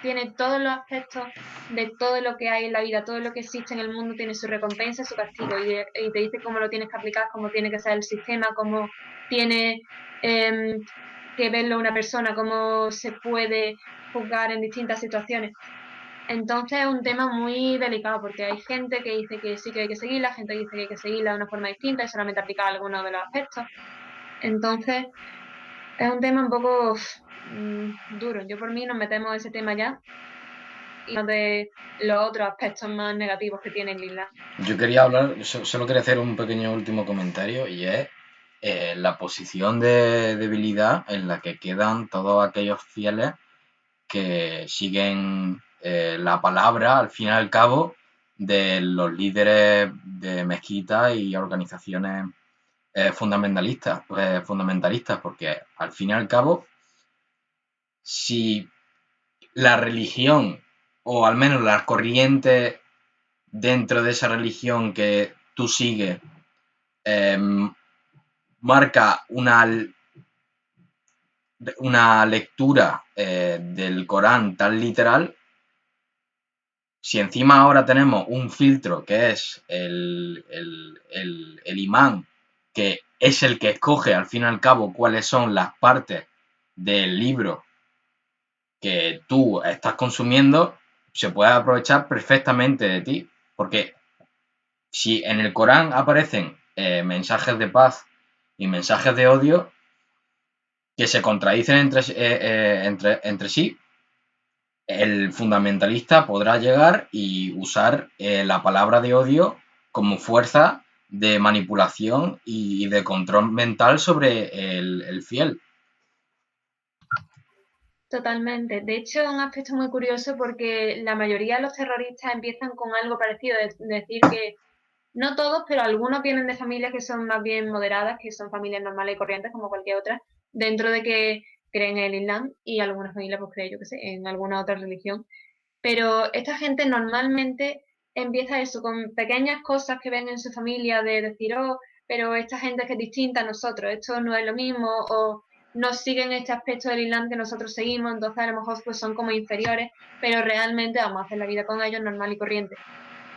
Speaker 3: tiene todos los aspectos de todo lo que hay en la vida, todo lo que existe en el mundo tiene su recompensa y su castigo, y te dice cómo lo tienes que aplicar, cómo tiene que ser el sistema, cómo tiene que verlo una persona, cómo se puede juzgar en distintas situaciones. Entonces es un tema muy delicado porque hay gente que dice que sí que hay que seguirla, gente que dice que hay que seguirla de una forma distinta y solamente aplicar algunos de los aspectos. Entonces es un tema un poco duro. Yo por mí nos metemos en ese tema ya y no de los otros aspectos más negativos que tiene el Islam.
Speaker 1: Yo quería hablar, solo quería hacer un pequeño último comentario y es la posición de debilidad en la que quedan todos aquellos fieles que siguen la palabra, al fin y al cabo, de los líderes de mezquitas y organizaciones fundamentalistas, porque al fin y al cabo, si la religión, o al menos las corrientes dentro de esa religión que tú sigues, marca una lectura del Corán tan literal, si encima ahora tenemos un filtro que es el imán, que es el que escoge al fin y al cabo cuáles son las partes del libro que tú estás consumiendo, se puede aprovechar perfectamente de ti, porque si en el Corán aparecen mensajes de paz y mensajes de odio que se contradicen entre sí, el fundamentalista podrá llegar y usar la palabra de odio como fuerza de manipulación y de control mental sobre el fiel.
Speaker 3: Totalmente. De hecho, es un aspecto muy curioso porque la mayoría de los terroristas empiezan con algo parecido, es decir que no todos, pero algunos vienen de familias que son más bien moderadas, que son familias normales y corrientes como cualquier otra, dentro de que creen en el Islam y algunas familias pues creen, yo qué sé, en alguna otra religión. Pero esta gente normalmente empieza eso, con pequeñas cosas que ven en su familia, de decir, oh, pero esta gente que es distinta a nosotros, esto no es lo mismo, o no siguen este aspecto del Islam que nosotros seguimos, entonces a lo mejor pues son como inferiores, pero realmente vamos a hacer la vida con ellos normal y corriente.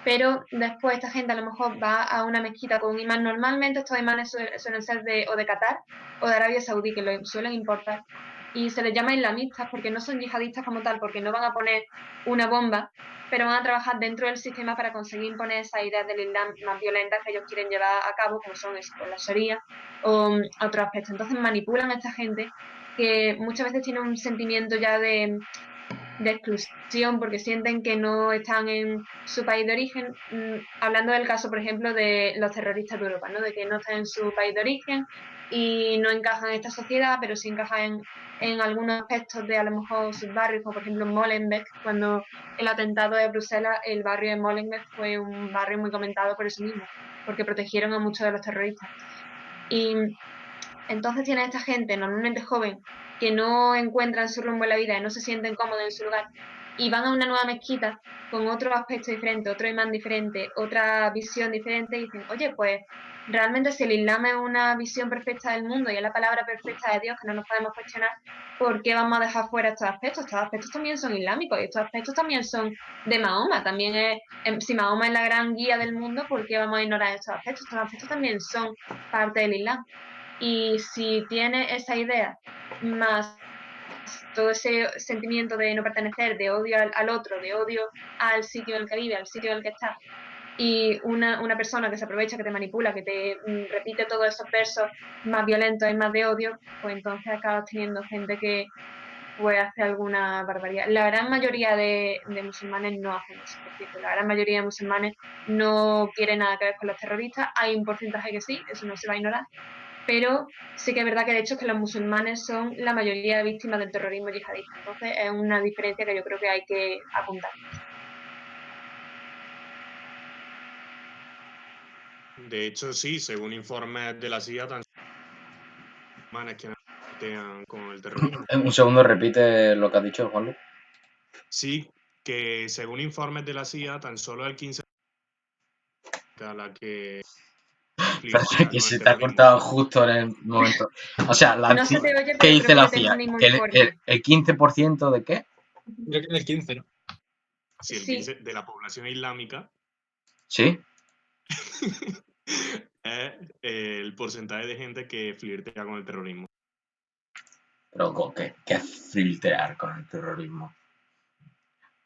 Speaker 3: Pero después esta gente a lo mejor va a una mezquita con un imán. Normalmente estos imanes suelen ser o de Qatar o de Arabia Saudí, que lo suelen importar. Y se les llama islamistas porque no son yihadistas como tal, porque no van a poner una bomba pero van a trabajar dentro del sistema para conseguir imponer esas ideas del Islam más violentas que ellos quieren llevar a cabo, como son eso, pues, la Sharia o otros aspectos. Entonces manipulan a esta gente que muchas veces tiene un sentimiento ya de exclusión porque sienten que no están en su país de origen, hablando del caso, por ejemplo, de los terroristas de Europa, ¿no? De que no están en su país de origen y no encajan en esta sociedad, pero sí encajan en algunos aspectos de a lo mejor sus barrios, como por ejemplo Molenbeek, cuando el atentado de Bruselas, el barrio de Molenbeek fue un barrio muy comentado por eso mismo, porque protegieron a muchos de los terroristas. Y entonces tiene esta gente, normalmente joven, que no encuentran su rumbo en la vida y no se sienten cómodos en su lugar, y van a una nueva mezquita con otro aspecto diferente, otro imán diferente, otra visión diferente, y dicen, oye, pues realmente si el Islam es una visión perfecta del mundo y es la palabra perfecta de Dios que no nos podemos cuestionar, ¿por qué vamos a dejar fuera estos aspectos? Estos aspectos también son islámicos y estos aspectos también son de Mahoma. También si Mahoma es la gran guía del mundo, ¿por qué vamos a ignorar estos aspectos? Estos aspectos también son parte del Islam. Y si tiene esa idea más todo ese sentimiento de no pertenecer, de odio al otro, de odio al sitio en el que vive, al sitio en el que está, y una persona que se aprovecha, que te manipula, que te repite todos esos versos más violentos y más de odio, pues entonces acabas teniendo gente que pues hace alguna barbaridad. La gran mayoría de musulmanes no hacen eso, por cierto. La gran mayoría de musulmanes no quieren nada que ver con los terroristas. Hay un porcentaje que sí, eso no se va a ignorar, pero sí que es verdad que de hecho que los musulmanes son la mayoría de víctimas del terrorismo yihadista. Entonces es una diferencia que yo creo que hay que apuntar.
Speaker 2: De hecho, sí, según informes de la CIA, tan musulmanes que coquetean con el terrorismo.
Speaker 1: Un segundo, repite lo que has dicho, Juanlu.
Speaker 2: Sí, que según informes de la CIA, tan solo el 15% a la que
Speaker 1: Parece
Speaker 2: flirtea
Speaker 1: que
Speaker 2: con
Speaker 1: se
Speaker 2: el
Speaker 1: te ha
Speaker 2: terrorismo.
Speaker 1: cortado justo en el momento. O sea,
Speaker 3: No se te oye,
Speaker 1: ¿qué
Speaker 3: pero
Speaker 1: dice
Speaker 3: creo
Speaker 1: la
Speaker 3: que te tengo
Speaker 1: CIA?
Speaker 3: un email muy
Speaker 1: ¿El,
Speaker 3: fuerte.
Speaker 1: el 15% de qué?
Speaker 4: Creo que era el 15, ¿no?
Speaker 2: Si el
Speaker 3: Sí.
Speaker 2: 15% de la población islámica
Speaker 1: ¿Sí?
Speaker 2: es el porcentaje de gente que flirtea con el terrorismo.
Speaker 1: Pero ¿qué es filtrar con el terrorismo?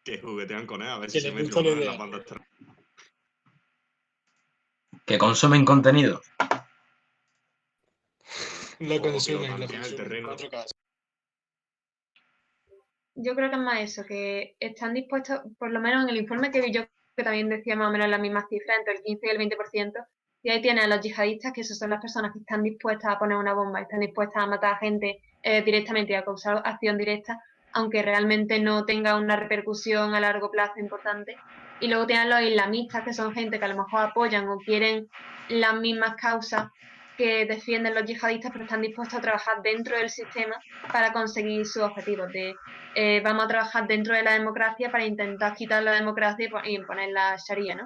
Speaker 2: Que juguetean con él, a ver
Speaker 4: Que
Speaker 2: si se
Speaker 4: les
Speaker 2: mete
Speaker 4: gusta
Speaker 2: o
Speaker 4: la
Speaker 2: no en
Speaker 4: idea.
Speaker 2: las bandas terroristas.
Speaker 1: ¿Que consumen contenido?
Speaker 4: Lo
Speaker 2: O que lo
Speaker 4: consumen
Speaker 2: tantean el
Speaker 4: en
Speaker 2: terreno.
Speaker 4: otro caso.
Speaker 3: Yo creo que es más eso, que están dispuestos, por lo menos en el informe que vi yo, que también decía más o menos las mismas cifras, entre el 15 y el 20%, y ahí tienen a los yihadistas, que esas son las personas que están dispuestas a poner una bomba, están dispuestas a matar a gente directamente y a causar acción directa, aunque realmente no tenga una repercusión a largo plazo importante. Y luego tienen los islamistas, que son gente que a lo mejor apoyan o quieren las mismas causas que defienden los yihadistas, pero están dispuestos a trabajar dentro del sistema para conseguir sus objetivos de vamos a trabajar dentro de la democracia para intentar quitar la democracia y imponer la Sharia, ¿no?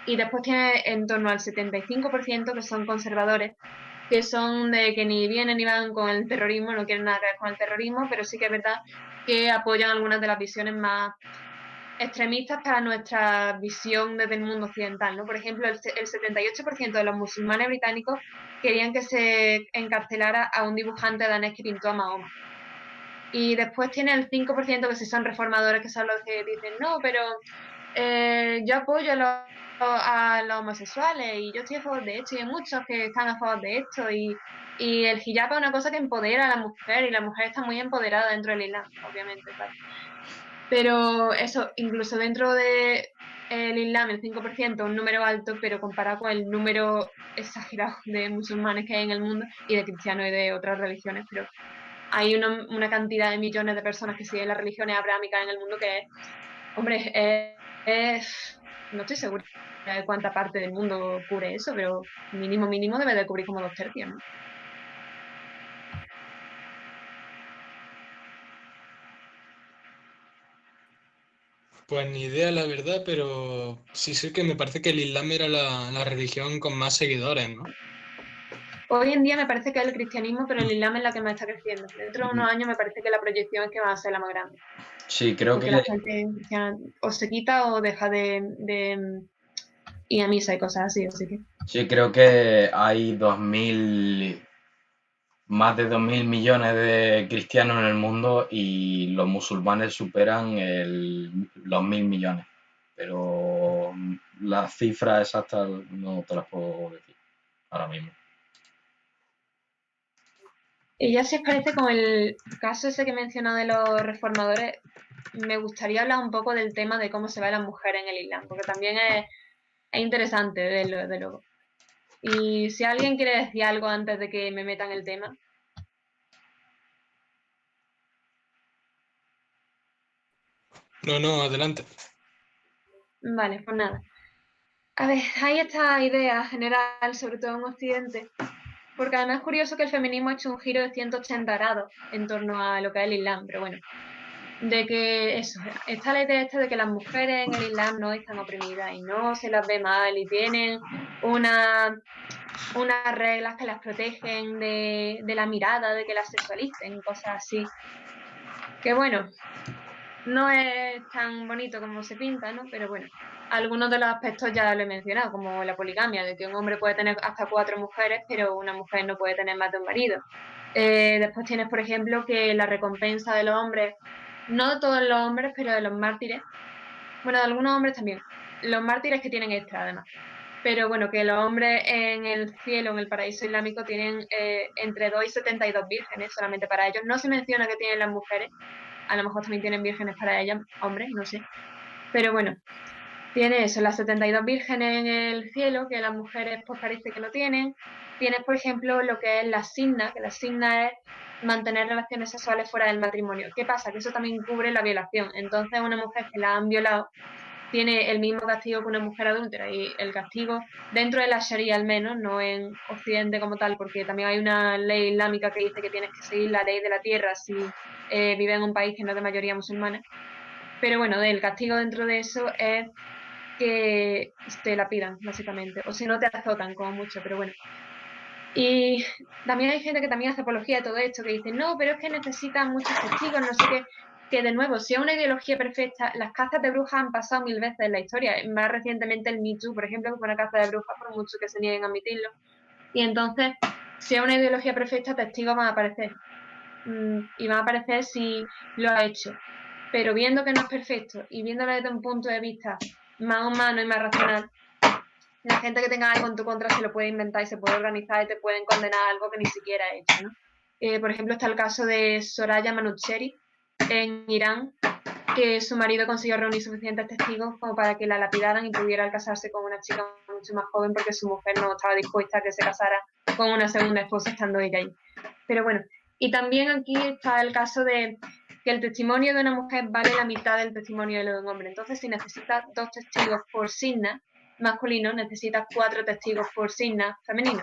Speaker 3: Y después tiene en torno al 75% que son conservadores, que son de que ni vienen ni van con el terrorismo, no quieren nada que ver con el terrorismo, pero sí que es verdad que apoyan algunas de las visiones más extremistas para nuestra visión desde el mundo occidental, ¿no? Por ejemplo, el 78% de los musulmanes británicos querían que se encarcelara a un dibujante danés que pintó a Mahoma. Y después tiene el 5% que sí son reformadores, que son los que dicen, no, pero yo apoyo a los homosexuales y yo estoy a favor de esto y hay muchos que están a favor de esto y el hijab es una cosa que empodera a la mujer y la mujer está muy empoderada dentro del Islam, obviamente, claro. Pero eso, incluso dentro de el Islam, el 5% es un número alto, pero comparado con el número exagerado de musulmanes que hay en el mundo y de cristianos y de otras religiones, pero hay una cantidad de millones de personas que siguen las religiones abrahámicas en el mundo que, hombre, no estoy segura de cuánta parte del mundo cubre eso, pero mínimo debe de cubrir como 2/3, ¿no?
Speaker 4: Pues ni idea, la verdad, pero sí sé que me parece que el Islam era la religión con más seguidores, ¿no?
Speaker 3: Hoy en día me parece que es el cristianismo, pero el Islam es la que más está creciendo. Dentro de unos años me parece que la proyección es que va a ser la más grande.
Speaker 1: Sí, creo
Speaker 3: Porque
Speaker 1: que
Speaker 3: la gente cristiana o se quita o deja de ir a misa y cosas así, así que...
Speaker 1: sí, creo que hay más de 2.000 millones de cristianos en el mundo y los musulmanes superan los 1.000 millones. pero las cifras exactas no te las puedo decir ahora mismo.
Speaker 3: Y ya si os parece, con el caso ese que he mencionado de los reformadores, me gustaría hablar un poco del tema de cómo se ve a las mujeres en el Islam, porque también es interesante verlo, desde luego. Y si alguien quiere decir algo antes de que me meta en el tema.
Speaker 4: No, adelante.
Speaker 3: Vale, pues nada. A ver, hay esta idea general, sobre todo en Occidente, porque además es curioso que el feminismo ha hecho un giro de 180 grados en torno a lo que es el Islam, pero bueno, de que eso, está la idea esta de que las mujeres en el Islam no están oprimidas y no se las ve mal y tienen unas reglas que las protegen de la mirada, de que las sexualicen, cosas así. Que bueno, no es tan bonito como se pinta, ¿no? Pero bueno, algunos de los aspectos ya lo he mencionado, como la poligamia, de que un hombre puede tener hasta 4 mujeres, pero una mujer no puede tener más de un marido. Después tienes, por ejemplo, que la recompensa de los hombres, no de todos los hombres, pero de los mártires, bueno, de algunos hombres también, los mártires que tienen extra además, pero bueno, que los hombres en el cielo, en el paraíso islámico, tienen entre 2 y 72 vírgenes solamente para ellos. No se menciona que tienen las mujeres, a lo mejor también tienen vírgenes para ellas, hombres, no sé. Pero bueno, tiene eso, las 72 vírgenes en el cielo, que las mujeres pues parece que no tienen. Tienes, por ejemplo, lo que es la signa, que la signa es mantener relaciones sexuales fuera del matrimonio. ¿Qué pasa? Que eso también cubre la violación. Entonces, una mujer que la han violado tiene el mismo castigo que una mujer adúltera, y el castigo dentro de la Sharia al menos, no en Occidente como tal, porque también hay una ley islámica que dice que tienes que seguir la ley de la tierra si vives en un país que no es de mayoría musulmana. Pero bueno, el castigo dentro de eso es que te la pidan, básicamente, o si no te azotan como mucho, pero bueno. Y también hay gente que también hace apología de todo esto, que dice, no, pero es que necesitan muchos testigos, no sé qué, que de nuevo, si es una ideología perfecta, las cazas de brujas han pasado 1000 veces en la historia, más recientemente el Me Too, por ejemplo, que fue una caza de brujas, por mucho que se nieguen a admitirlo, y entonces, si es una ideología perfecta, testigos van a aparecer, y van a aparecer si lo ha hecho, pero viendo que no es perfecto, y viéndolo desde un punto de vista más humano y más racional, la gente que tenga algo en tu contra se lo puede inventar y se puede organizar y te pueden condenar a algo que ni siquiera ha hecho, ¿no? Por ejemplo, está el caso de Soraya Manucheri en Irán, que su marido consiguió reunir suficientes testigos como para que la lapidaran y pudiera casarse con una chica mucho más joven porque su mujer no estaba dispuesta a que se casara con una segunda esposa estando ella ahí. Pero bueno, y también aquí está el caso de que el testimonio de una mujer vale la mitad del testimonio de un hombre. Entonces, si necesitas 2 testigos por signa masculino, necesitas 4 testigos por signa femenino.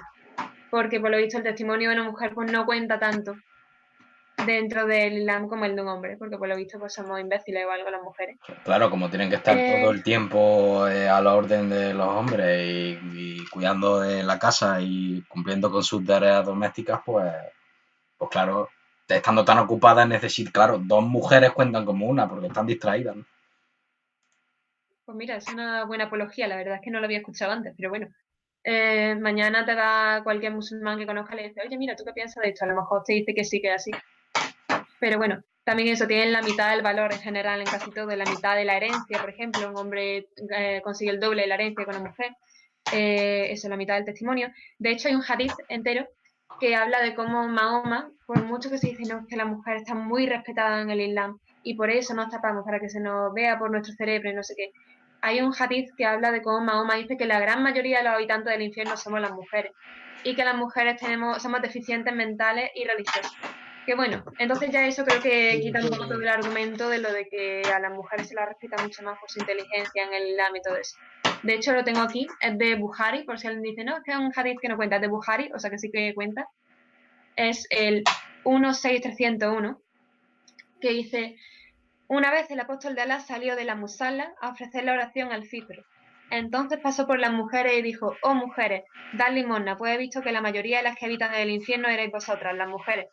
Speaker 3: Porque por lo visto el testimonio de una mujer pues no cuenta tanto dentro del Islam como el de un hombre, porque por lo visto pues somos imbéciles o algo las mujeres.
Speaker 1: Claro, como tienen que estar todo el tiempo a la orden de los hombres y cuidando de la casa y cumpliendo con sus tareas domésticas, pues claro, estando tan ocupadas necesitan, claro, 2 mujeres cuentan como una porque están distraídas, ¿no?
Speaker 3: Pues mira, es una buena apología, la verdad es que no lo había escuchado antes, pero bueno. Mañana te va cualquier musulmán que conozca y le dice, oye, mira, ¿tú qué piensas de esto? A lo mejor te dice que sí, que es así. Pero bueno, también eso, tienen la mitad del valor en general en casi todo, la mitad de la herencia, por ejemplo, un hombre consigue el doble de la herencia con una mujer, eso, la mitad del testimonio. De hecho, hay un hadith entero que habla de cómo Mahoma, por mucho que se dice no, que la mujer está muy respetada en el Islam y por eso nos tapamos, para que se nos vea por nuestro cerebro y no sé qué. Hay un hadith que habla de cómo Mahoma dice que la gran mayoría de los habitantes del infierno somos las mujeres y que las mujeres somos deficientes mentales y religiosas. Que bueno, entonces ya eso creo que quita un poco todo el argumento de lo de que a las mujeres se las respeta mucho más por su inteligencia en el Islam y todo eso. De hecho, lo tengo aquí, es de Bukhari, por si alguien dice, no, es que es un hadith que no cuenta, es de Bukhari, o sea que sí que cuenta. Es el 16301, que dice, una vez el apóstol de Alá salió de la musala a ofrecer la oración al fitr. Entonces pasó por las mujeres y dijo, oh mujeres, dad limosna, pues he visto que la mayoría de las que habitan en el infierno erais vosotras, las mujeres.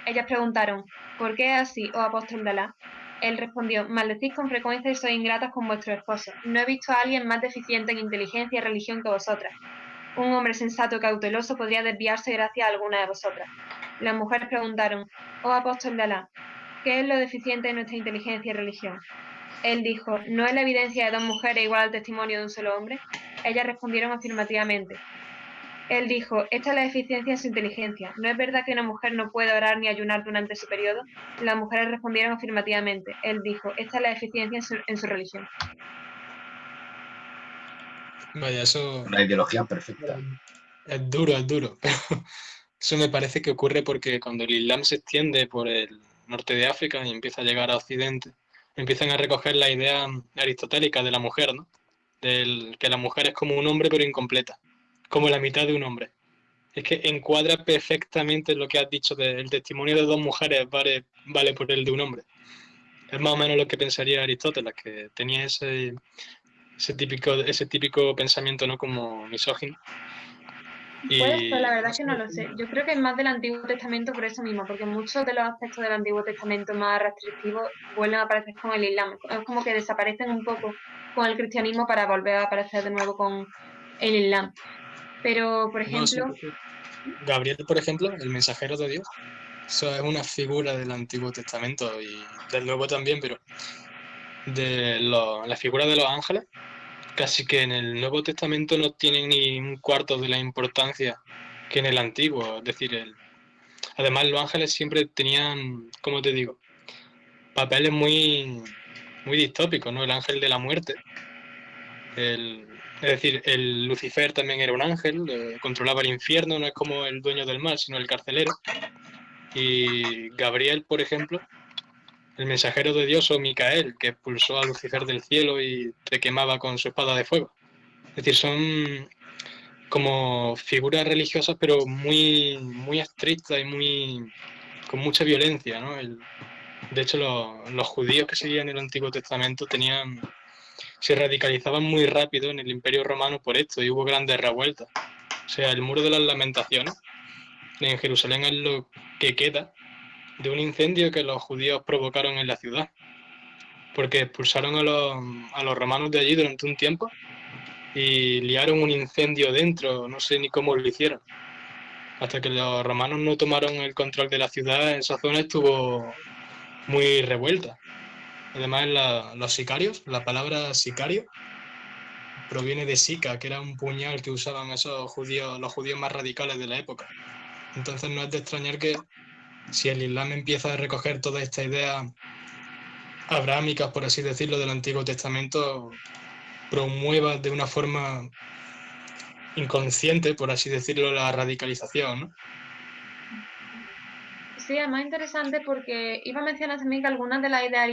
Speaker 3: Ellas preguntaron, ¿por qué es así, oh apóstol de Alá? Él respondió, maldecís con frecuencia y sois ingratas con vuestro esposo. No he visto a alguien más deficiente en inteligencia y religión que vosotras. Un hombre sensato y cauteloso podría desviarse gracias a alguna de vosotras. Las mujeres preguntaron, oh apóstol de Alá, ¿qué es lo deficiente de nuestra inteligencia y religión? Él dijo, ¿no es la evidencia de dos mujeres igual al testimonio de un solo hombre? Ellas respondieron afirmativamente. Él dijo, esta es la eficiencia en su inteligencia. ¿No es verdad que una mujer no puede orar ni ayunar durante su periodo? Las mujeres respondieron afirmativamente. Él dijo, esta es la eficiencia en su religión.
Speaker 4: Vaya, eso
Speaker 1: Una ideología perfecta.
Speaker 4: es duro, es duro. Pero eso me parece que ocurre porque cuando el Islam se extiende por el norte de África y empieza a llegar a Occidente, empiezan a recoger la idea aristotélica de la mujer, ¿no? Que la mujer es como un hombre pero incompleta, como la mitad de un hombre. Es que encuadra perfectamente lo que has dicho del testimonio de dos mujeres vale por el de un hombre. Es más o menos lo que pensaría Aristóteles, que tenía ese típico pensamiento, ¿no? Como misógino.
Speaker 3: Puede ser, la
Speaker 4: Y
Speaker 3: verdad
Speaker 4: no
Speaker 3: es que
Speaker 4: sé,
Speaker 3: no lo sé. Yo creo que es más del Antiguo Testamento por eso mismo, porque muchos de los aspectos del Antiguo Testamento más restrictivos vuelven a aparecer con el Islam. Es como que desaparecen un poco con el cristianismo para volver a aparecer de nuevo con el Islam. Pero, por
Speaker 4: no, sí,
Speaker 3: ejemplo,
Speaker 4: porque Gabriel, por ejemplo, el mensajero de Dios, eso es una figura del Antiguo Testamento y del Nuevo también, pero la figura de los ángeles, casi que en el Nuevo Testamento no tienen ni un cuarto de la importancia que en el Antiguo. Es decir, además los ángeles siempre tenían, ¿cómo te digo? Papeles muy distópicos, ¿no? El ángel de la muerte. Es decir, el Lucifer también era un ángel, controlaba el infierno, no es como el dueño del mal, sino el carcelero. Y Gabriel, por ejemplo, el mensajero de Dios, o Micael, que expulsó a Lucifer del cielo y te quemaba con su espada de fuego. Es decir, son como figuras religiosas, pero muy estrictas y con mucha violencia, ¿no? De hecho, los judíos que seguían el Antiguo Testamento se radicalizaban muy rápido en el Imperio Romano por esto y hubo grandes revueltas. O sea, el Muro de las Lamentaciones en Jerusalén es lo que queda de un incendio que los judíos provocaron en la ciudad, porque expulsaron a los romanos de allí durante un tiempo y liaron un incendio dentro, no sé ni cómo lo hicieron. Hasta que los romanos no tomaron el control de la ciudad, esa zona estuvo muy revuelta. Además, los sicarios, la palabra sicario, proviene de sica, que era un puñal que usaban esos judíos, los judíos más radicales de la época. Entonces no es de extrañar que si el Islam empieza a recoger toda esta idea abrahámicas, por así decirlo, del Antiguo Testamento, promueva de una forma inconsciente, por así decirlo, la radicalización, ¿no?
Speaker 3: sí, es más interesante porque iba a mencionar también que algunas de las ideas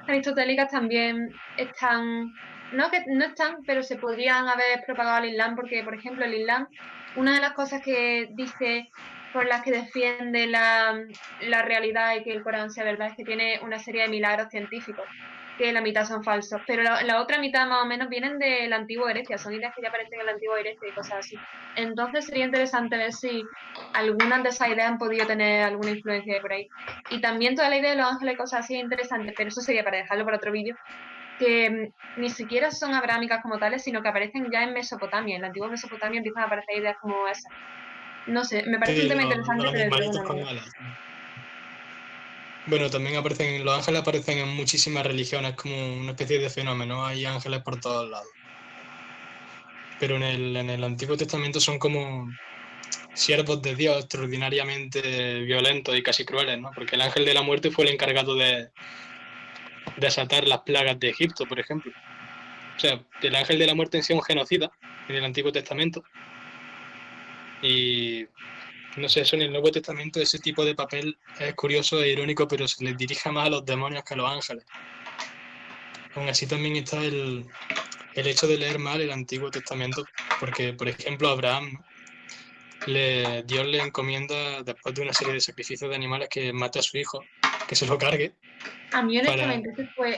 Speaker 3: aristotélicas también están, no que no están, pero se podrían haber propagado al Islam porque, por ejemplo, el Islam, una de las cosas que dice por las que defiende la realidad y que el Corán sea verdad es que tiene una serie de milagros científicos, que la mitad son falsos, pero la otra mitad más o menos vienen de la antigua Grecia, son ideas que ya aparecen en la antigua Grecia y cosas así. Entonces sería interesante ver si algunas de esas ideas han podido tener alguna influencia por ahí. Y también toda la idea de los ángeles y cosas así es interesante, pero eso sería para dejarlo para otro vídeo, que ni siquiera son abrahámicas como tales, sino que aparecen ya en Mesopotamia. En la antigua Mesopotamia empiezan a aparecer ideas como esas. No sé, me parece un
Speaker 4: Sí,
Speaker 3: tema interesante,
Speaker 4: los
Speaker 3: pero desde
Speaker 4: animalitos
Speaker 3: luego
Speaker 4: con
Speaker 3: no.
Speaker 4: alas. Bueno, también los ángeles aparecen en muchísimas religiones como una especie de fenómeno, hay ángeles por todos lados. Pero en el Antiguo Testamento son como siervos de Dios extraordinariamente violentos y casi crueles, ¿no? Porque el ángel de la muerte fue el encargado de desatar las plagas de Egipto, por ejemplo. O sea, el ángel de la muerte en sí es un genocida en el Antiguo Testamento. Y no sé, eso en el Nuevo Testamento, ese tipo de papel es curioso e irónico, pero se les dirige más a los demonios que a los ángeles. Aún así también está el hecho de leer mal el Antiguo Testamento, porque, por ejemplo, a Abraham, ¿no? Dios le encomienda, después de una serie de sacrificios de animales, que mate a su hijo, que se lo cargue,
Speaker 3: A mí,
Speaker 4: para
Speaker 3: honestamente, esa fue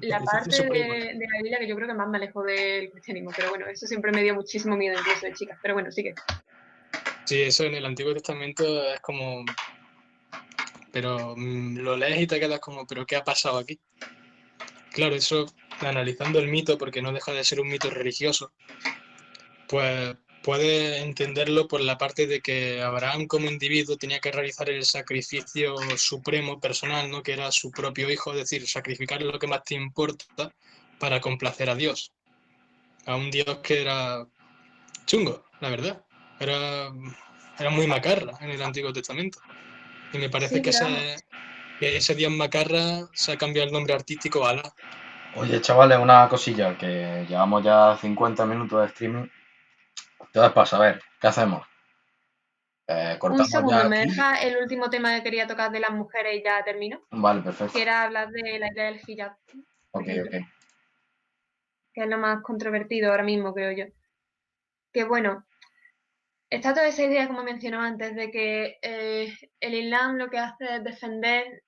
Speaker 3: la
Speaker 4: sacrificio
Speaker 3: parte
Speaker 4: supremo.
Speaker 3: de la Biblia que yo creo que más me alejó del cristianismo. Pero bueno, eso siempre me dio muchísimo miedo, incluso de chica. Pero bueno, sí que.
Speaker 4: Sí, eso en el Antiguo Testamento es como... Pero lo lees y te quedas como, ¿pero qué ha pasado aquí? Claro, eso analizando el mito, porque no deja de ser un mito religioso, pues puedes entenderlo por la parte de que Abraham como individuo tenía que realizar el sacrificio supremo personal, ¿no? Que era su propio hijo, es decir, sacrificar lo que más te importa para complacer a Dios. A un Dios que era chungo, la verdad. Era muy macarra en el Antiguo Testamento. Y me parece
Speaker 3: Sí,
Speaker 4: que
Speaker 3: pero vamos.
Speaker 4: ese Dios macarra se ha cambiado el nombre artístico a Alá.
Speaker 1: Oye, chavales, una cosilla, que llevamos ya 50 minutos de streaming. Entonces, para saber, ¿qué hacemos?
Speaker 3: Un
Speaker 1: ¿Cortamos ya
Speaker 3: segundo, ¿me
Speaker 1: aquí?
Speaker 3: deja el último tema que quería tocar de las mujeres y ya termino?
Speaker 1: Vale, perfecto.
Speaker 3: Que era hablar de la idea del hijab, por
Speaker 1: Ok,
Speaker 3: ejemplo,
Speaker 1: ok.
Speaker 3: que es lo más controvertido ahora mismo, creo yo. Que bueno, está toda esa idea, como mencionó antes, de que el Islam lo que hace es defender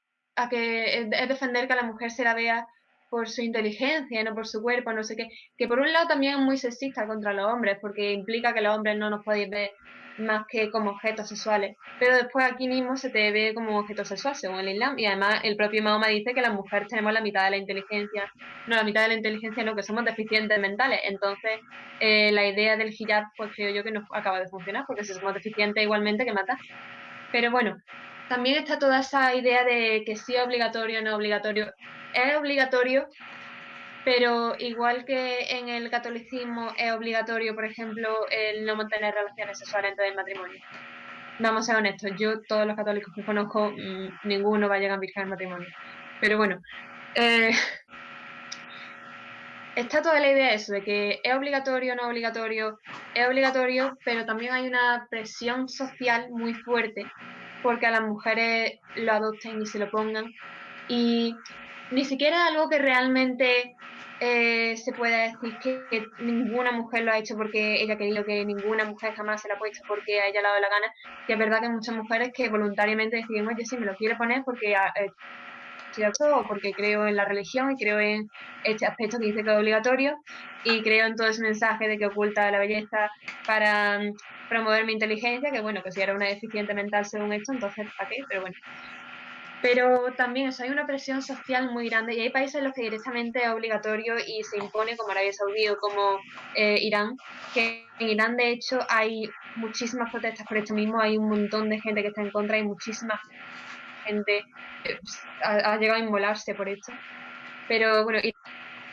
Speaker 3: es defender que a la mujer se la vea por su inteligencia, no por su cuerpo, no sé qué. Que por un lado también es muy sexista contra los hombres, porque implica que los hombres no nos podéis ver más que como objetos sexuales. Pero después aquí mismo se te ve como objeto sexual, según el Islam. Y además el propio Mahoma dice que las mujeres tenemos la mitad de la inteligencia, no, la mitad de la inteligencia no, que somos deficientes mentales. Entonces, la idea del hijab, pues creo yo que no acaba de funcionar, porque si somos deficientes igualmente que matar. Pero bueno, también está toda esa idea de que sí es obligatorio o no obligatorio. Es obligatorio, pero igual que en el catolicismo es obligatorio, por ejemplo, el no mantener relaciones sexuales antes del matrimonio. Vamos a ser honestos, yo todos los católicos que conozco, ninguno va a llegar virgen al matrimonio. Pero bueno, eh, está toda la idea de eso, de que es obligatorio o no obligatorio, es obligatorio, pero también hay una presión social muy fuerte porque a las mujeres lo adopten y se lo pongan. Y ni siquiera algo que realmente se pueda decir que ninguna mujer lo ha hecho porque ella ha querido, que ninguna mujer jamás se lo ha puesto porque a ella le ha dado la gana, que es verdad que hay muchas mujeres que voluntariamente deciden, oye, sí, me lo quiero poner porque o porque creo en la religión y creo en este aspecto que dice que es obligatorio y creo en todo ese mensaje de que oculta la belleza para promover mi inteligencia, que bueno, que si era una deficiente mental según esto, entonces ¿para qué? Pero bueno. Pero también eso, hay una presión social muy grande y hay países en los que directamente es obligatorio y se impone, como Arabia Saudí o como Irán, que en Irán de hecho hay muchísimas protestas por esto mismo, hay un montón de gente que está en contra y muchísima gente ha llegado a inmolarse por esto. Pero bueno,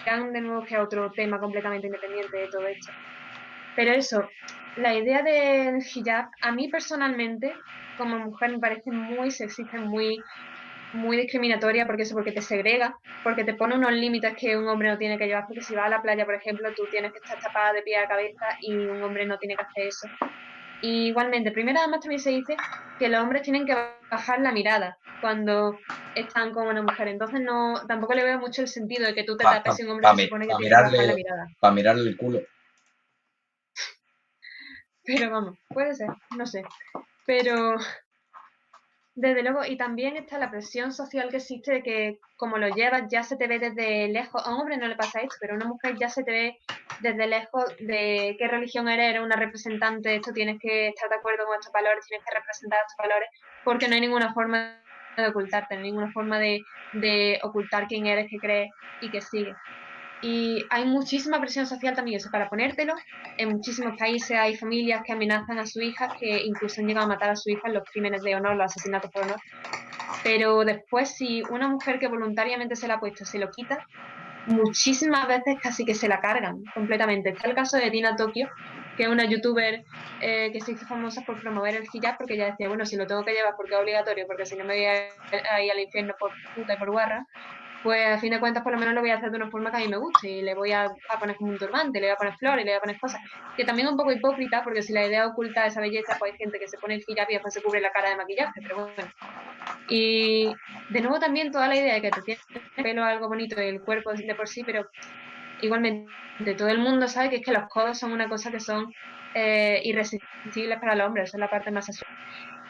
Speaker 3: Irán de nuevo que es otro tema completamente independiente de todo esto. Pero eso, la idea del hijab, a mí personalmente, como mujer, me parece muy sexista, muy discriminatoria, porque eso, porque te segrega, porque te pone unos límites que un hombre no tiene que llevar, porque si vas a la playa, por ejemplo, tú tienes que estar tapada de pie a cabeza y un hombre no tiene que hacer eso. Y igualmente, primero además también se dice que los hombres tienen que bajar la mirada cuando están con una mujer. Entonces no, tampoco le veo mucho el sentido de que tú te tapes si un hombre se supone que tiene que bajar la mirada.
Speaker 1: Para mirarle el culo.
Speaker 3: Pero vamos, puede ser, no sé. Pero desde luego, y también está la presión social que existe de que como lo llevas ya se te ve desde lejos. A un hombre no le pasa esto, pero a una mujer ya se te ve desde lejos de qué religión eres una representante de esto, tienes que estar de acuerdo con estos valores, tienes que representar estos valores, porque no hay ninguna forma de ocultarte, no hay ninguna forma de ocultar quién eres, qué crees y qué sigues. Y hay muchísima presión social también eso para ponértelo. En muchísimos países hay familias que amenazan a sus hijas, que incluso han llegado a matar a sus hijas en los crímenes de honor, los asesinatos por honor. Pero después, si una mujer que voluntariamente se la ha puesto se lo quita, muchísimas veces casi que se la cargan completamente. Está el caso de Tina Tokio, que es una youtuber que se hizo famosa por promover el hijab, porque ella decía, bueno, si lo tengo que llevar porque es obligatorio, porque si no me voy a ir al infierno por puta y por guarra, pues a fin de cuentas por lo menos lo voy a hacer de una forma que a mí me guste y le voy a poner como un turbante, le voy a poner flores, le voy a poner cosas, que también es un poco hipócrita porque si la idea oculta esa belleza, pues hay gente que se pone el hijab y después se cubre la cara de maquillaje, pero bueno. Y de nuevo también toda la idea de que te tienes el pelo algo bonito y el cuerpo de por sí, pero igualmente todo el mundo sabe que es que los codos son una cosa que son irresistibles para los hombres, esa es la parte más sexual.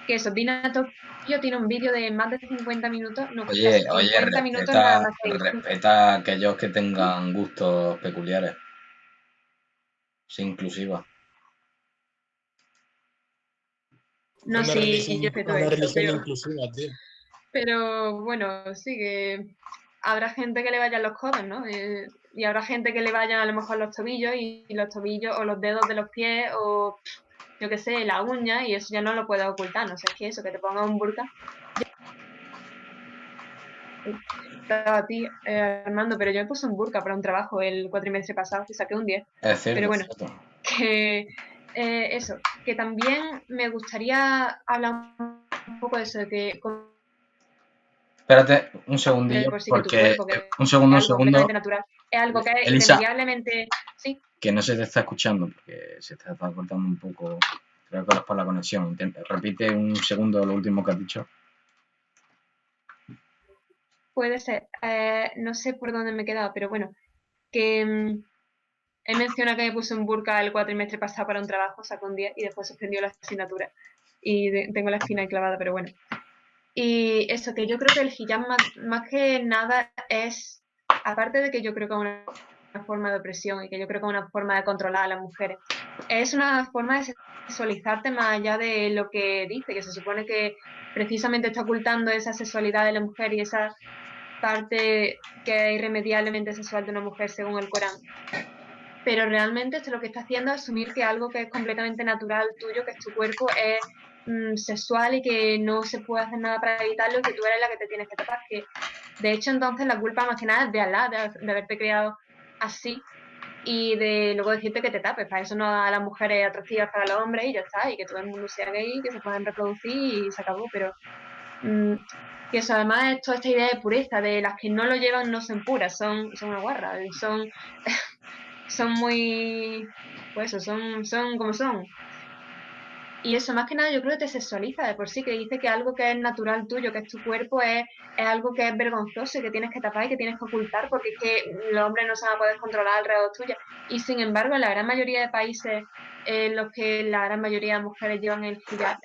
Speaker 3: Que eso, Dina Tokio tiene un vídeo de más de 50 minutos, no, casi 50 minutos nada más que
Speaker 1: respeta a aquellos que tengan gustos peculiares. Sé inclusiva.
Speaker 3: no, sí, yo respeto
Speaker 4: una
Speaker 3: eso,
Speaker 4: religión inclusiva, tío.
Speaker 3: pero bueno, sí que habrá gente que le vayan los codos, ¿no? y habrá gente que le vayan a lo mejor los tobillos y los tobillos o los dedos de los pies o yo qué sé, la uña, y eso ya no lo puedes ocultar, no sé, es que eso, que te ponga un burka. A ti, Armando, pero yo me puse un burka para un trabajo el cuatrimestre pasado y saqué un 10.
Speaker 1: Es cierto,
Speaker 3: Pero bueno,
Speaker 1: es cierto.
Speaker 3: que eso, que también me gustaría hablar un poco de eso, de que
Speaker 1: Espérate un segundillo,
Speaker 3: por sí que tu
Speaker 1: porque
Speaker 3: cuerpo, que
Speaker 1: un
Speaker 3: es
Speaker 1: segundo,
Speaker 3: algo completamente natural, es algo que es
Speaker 1: Elisa,
Speaker 3: irremediablemente, sí,
Speaker 1: que no se te está escuchando porque se te está cortando un poco. Creo que es por la conexión. Repite un segundo lo último que has dicho.
Speaker 3: puede ser, no sé por dónde me he quedado, pero bueno, que he mencionado que me puse un burka el cuatrimestre pasado para un trabajo, sacó un 10 y después suspendió la asignatura y tengo la espina ahí clavada, pero bueno. Y eso, que yo creo que el hijab más que nada es, aparte de que yo creo que es una forma de opresión y que yo creo que es una forma de controlar a las mujeres, es una forma de sexualizarte más allá de lo que dice, que se supone que precisamente está ocultando esa sexualidad de la mujer y esa parte que es irremediablemente sexual de una mujer según el Corán. Pero realmente esto lo que está haciendo es asumir que algo que es completamente natural tuyo, que es tu cuerpo, es sexual y que no se puede hacer nada para evitarlo y que tú eres la que te tienes que tapar. Que, de hecho, entonces la culpa más que nada es de Alá, de haberte criado así y de luego decirte que te tapes. Para eso no a las mujeres atractivas para los hombres y ya está, y que todo el mundo sea gay, que se puedan reproducir y se acabó. Pero que eso además es toda esta idea de pureza, de las que no lo llevan no son puras, son una guarra, son muy, pues eso, son como son. Y eso, más que nada, yo creo que te sexualiza de por sí, que dice que algo que es natural tuyo, que es tu cuerpo, es algo que es vergonzoso y que tienes que tapar y que tienes que ocultar porque es que los hombres no se van a poder controlar alrededor tuya. Y sin embargo, en la gran mayoría de países en los que la gran mayoría de mujeres llevan el hijab,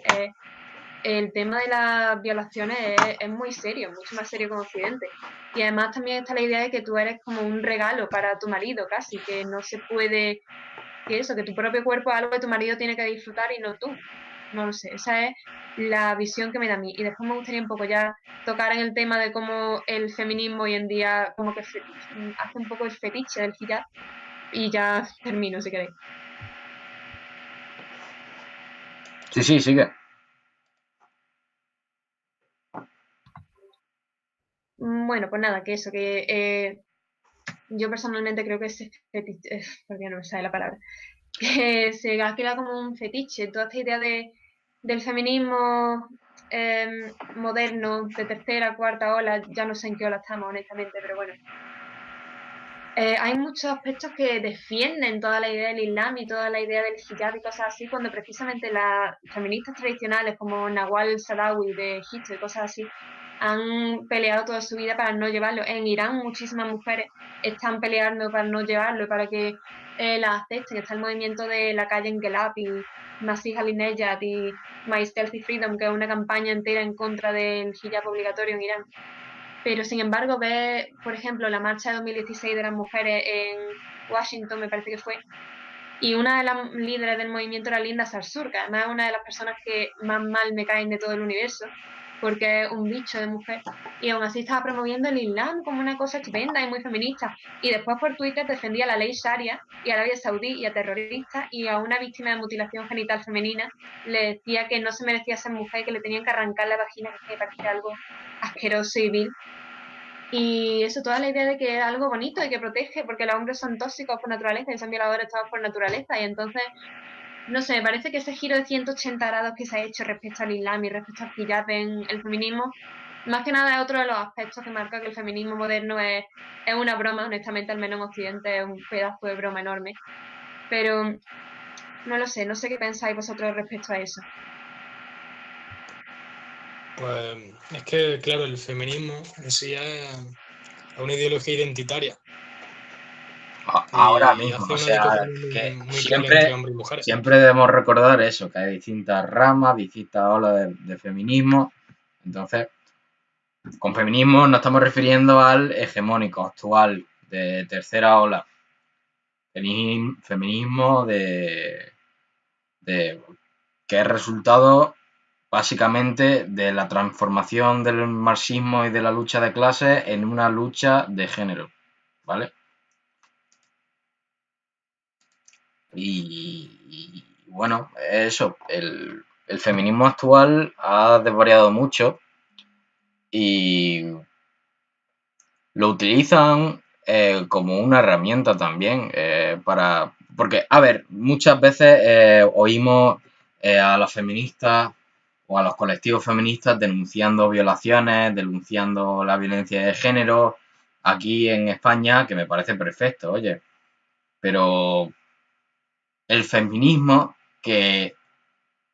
Speaker 3: el tema de las violaciones es muy serio, mucho más serio que en Occidente. Y además también está la idea de que tú eres como un regalo para tu marido, casi, que no se puede, que eso, que tu propio cuerpo es algo que tu marido tiene que disfrutar y no tú. No lo sé, esa es la visión que me da a mí. Y después me gustaría un poco ya tocar en el tema de cómo el feminismo hoy en día como que hace un poco el fetiche del hijab y ya termino si queréis.
Speaker 1: Sí, sigue.
Speaker 3: Bueno, pues nada, que eso, que yo personalmente creo que ese fetiche, porque no me sale la palabra, que se ha creado como un fetiche, toda esta idea del feminismo moderno, de tercera, cuarta ola, ya no sé en qué ola estamos, honestamente, pero bueno. Hay muchos aspectos que defienden toda la idea del Islam y toda la idea del hijab y cosas así, cuando precisamente las feministas tradicionales como Nawal Saadawi de Egipto y cosas así, han peleado toda su vida para no llevarlo. En Irán muchísimas mujeres están peleando para no llevarlo, para que la acepten. Está el movimiento de la calle Engelab y Masih Alinejad y My Stealthy Freedom, que es una campaña entera en contra del hijab obligatorio en Irán. Pero sin embargo, ve, por ejemplo, la marcha de 2016 de las mujeres en Washington, me parece que fue, y una de las líderes del movimiento era Linda Sarsour, que además es una de las personas que más mal me caen de todo el universo, porque es un bicho de mujer, y aún así estaba promoviendo el Islam como una cosa estupenda y muy feminista, y después por Twitter defendía la ley Sharia y a Arabia Saudí y a terroristas, y a una víctima de mutilación genital femenina le decía que no se merecía ser mujer, que le tenían que arrancar la vagina, que me parece algo asqueroso y vil. Y eso, toda la idea de que es algo bonito y que protege, porque los hombres son tóxicos por naturaleza y son violadores todos por naturaleza. Y entonces, no sé, me parece que ese giro de 180 grados que se ha hecho respecto al Islam y respecto al hijab en el feminismo, más que nada es otro de los aspectos que marca que el feminismo moderno es una broma, honestamente, al menos en Occidente es un pedazo de broma enorme. Pero no lo sé, no sé qué pensáis vosotros respecto a eso.
Speaker 4: Pues es que, claro, el feminismo en sí es una ideología identitaria
Speaker 1: Ahora
Speaker 4: y
Speaker 1: mismo,
Speaker 4: hace
Speaker 1: o
Speaker 4: una
Speaker 1: sea,
Speaker 4: dicotomía
Speaker 1: que
Speaker 4: muy clara entre
Speaker 1: siempre,
Speaker 4: hombres y mujeres.
Speaker 1: siempre debemos recordar eso, que hay distintas ramas, distintas olas de feminismo. Entonces, con feminismo nos estamos refiriendo al hegemónico actual de tercera ola. Feminismo que es resultado básicamente de la transformación del marxismo y de la lucha de clases en una lucha de género, ¿vale? Y bueno, eso, el feminismo actual ha desvariado mucho y lo utilizan como una herramienta también para... Porque, a ver, muchas veces oímos a las feministas o a los colectivos feministas denunciando violaciones, denunciando la violencia de género aquí en España, que me parece perfecto, oye. Pero el feminismo, que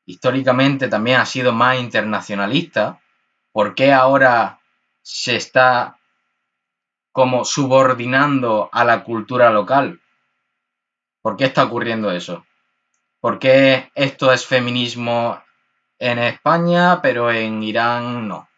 Speaker 1: históricamente también ha sido más internacionalista, ¿por qué ahora se está como subordinando a la cultura local? ¿Por qué está ocurriendo eso? ¿Por qué esto es feminismo en España, pero en Irán no?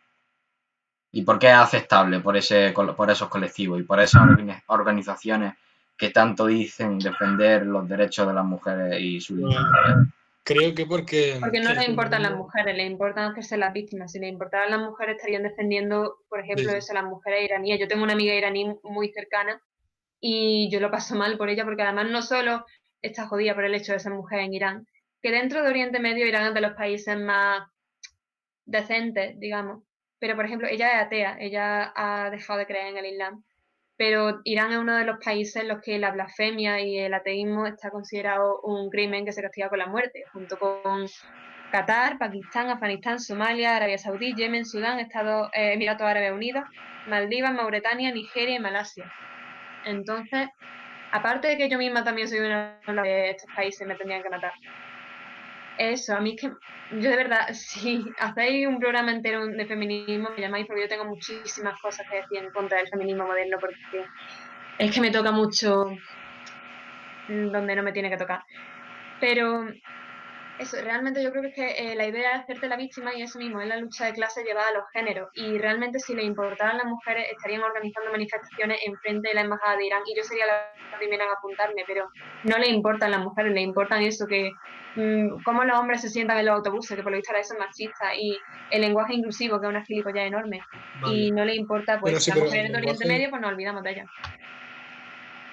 Speaker 1: ¿Y por qué es aceptable por esos colectivos y por esas organizaciones que tanto dicen defender los derechos de las mujeres y su
Speaker 4: Pues,
Speaker 1: libertad?
Speaker 4: creo que porque
Speaker 3: Porque no
Speaker 4: el
Speaker 3: les importan las
Speaker 4: feminismo...
Speaker 3: mujeres, les importan hacerse las víctimas. Si les importaran las mujeres, estarían defendiendo, por ejemplo,
Speaker 4: Sí,
Speaker 3: eso, las mujeres iraníes. Yo tengo una amiga iraní muy cercana y yo lo paso mal por ella porque además no solo está jodida por el hecho de ser mujer en Irán, que dentro de Oriente Medio Irán es de los países más decentes, digamos. Pero, por ejemplo, ella es atea, ella ha dejado de creer en el Islam. Pero Irán es uno de los países en los que la blasfemia y el ateísmo está considerado un crimen que se castiga con la muerte, junto con Qatar, Pakistán, Afganistán, Somalia, Arabia Saudí, Yemen, Sudán, Emiratos Árabes Unidos, Maldivas, Mauritania, Nigeria y Malasia. Entonces, aparte de que yo misma también soy una de estos países, me tendrían que matar. Eso, a mí es que, yo de verdad, si hacéis un programa entero de feminismo, me llamáis porque yo tengo muchísimas cosas que decir en contra del feminismo moderno, porque es que me toca mucho donde no me tiene que tocar. Pero eso, realmente yo creo que es que la idea es hacerte la víctima y eso mismo, es la lucha de clase llevada a los géneros. Y realmente si les importaran las mujeres, estarían organizando manifestaciones en frente de la embajada de Irán y yo sería la primera en apuntarme, pero no les importan las mujeres, les importan eso, que cómo los hombres se sientan en los autobuses, que por lo visto ahora eso es machista, y el lenguaje inclusivo, que es una gilipollas enorme.
Speaker 4: vale.
Speaker 3: Y no les importa,
Speaker 4: Bueno,
Speaker 3: pues,
Speaker 4: sí,
Speaker 3: las
Speaker 4: pero
Speaker 3: mujeres de Oriente Medio, pues nos olvidamos de ellas.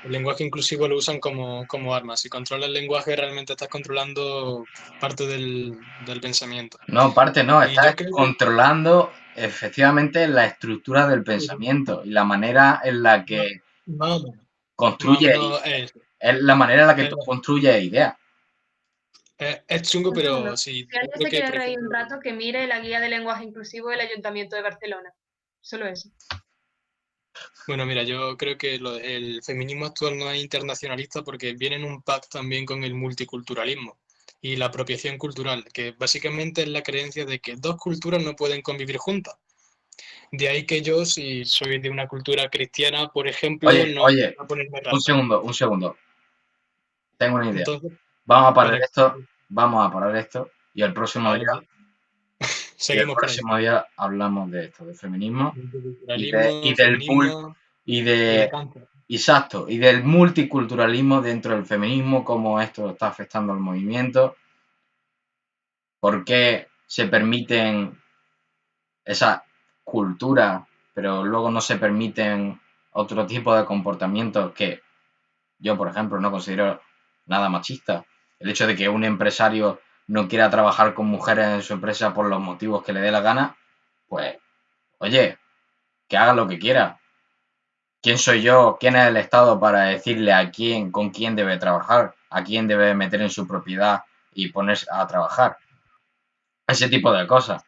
Speaker 4: el lenguaje inclusivo lo usan como arma. Si controlas el lenguaje, realmente estás controlando parte del pensamiento.
Speaker 1: No, parte no,
Speaker 4: Y
Speaker 1: estás
Speaker 4: yo creo que...
Speaker 1: controlando efectivamente la estructura del pensamiento y la manera en la que
Speaker 4: Más o menos. Más o
Speaker 1: construye,
Speaker 4: menos
Speaker 1: es la manera en la que
Speaker 4: es,
Speaker 1: tú construyes ideas.
Speaker 4: es chungo,
Speaker 3: Un segundo.
Speaker 4: pero sí,
Speaker 3: Si
Speaker 4: yo
Speaker 3: alguien
Speaker 4: creo
Speaker 3: se
Speaker 4: que,
Speaker 3: quiere
Speaker 4: por
Speaker 3: reír un
Speaker 4: ejemplo...
Speaker 3: rato, que mire la guía de lenguaje inclusivo del Ayuntamiento de Barcelona. Solo eso.
Speaker 4: Bueno, mira, yo creo que el feminismo actual no es internacionalista porque viene en un pack también con el multiculturalismo y la apropiación cultural, que básicamente es la creencia de que dos culturas no pueden convivir juntas. De ahí que yo, si soy de una cultura cristiana, por ejemplo,
Speaker 1: Oye,
Speaker 4: no
Speaker 1: oye,
Speaker 4: voy a ponerme
Speaker 1: un
Speaker 4: raro.
Speaker 1: segundo, un segundo. Tengo una idea.
Speaker 4: Entonces, vale,
Speaker 1: Vamos a parar esto y
Speaker 4: vale, vale. Seguimos por ahí.
Speaker 1: hablamos de esto, del feminismo y
Speaker 4: Multiculturalismo,
Speaker 1: del
Speaker 4: feminismo
Speaker 1: y
Speaker 4: y el
Speaker 1: de
Speaker 4: cáncer.
Speaker 1: exacto, y del multiculturalismo dentro del feminismo, cómo esto está afectando al movimiento, por qué se permiten esas culturas, pero luego no se permiten otro tipo de comportamientos que yo, por ejemplo, no considero nada machista. El hecho de que un empresario no quiera trabajar con mujeres en su empresa por los motivos que le dé la gana, pues, oye, que haga lo que quiera. ¿Quién soy yo? ¿Quién es el Estado para decirle a quién, con quién debe trabajar? ¿A quién debe meter en su propiedad y ponerse a trabajar? Ese tipo de cosas.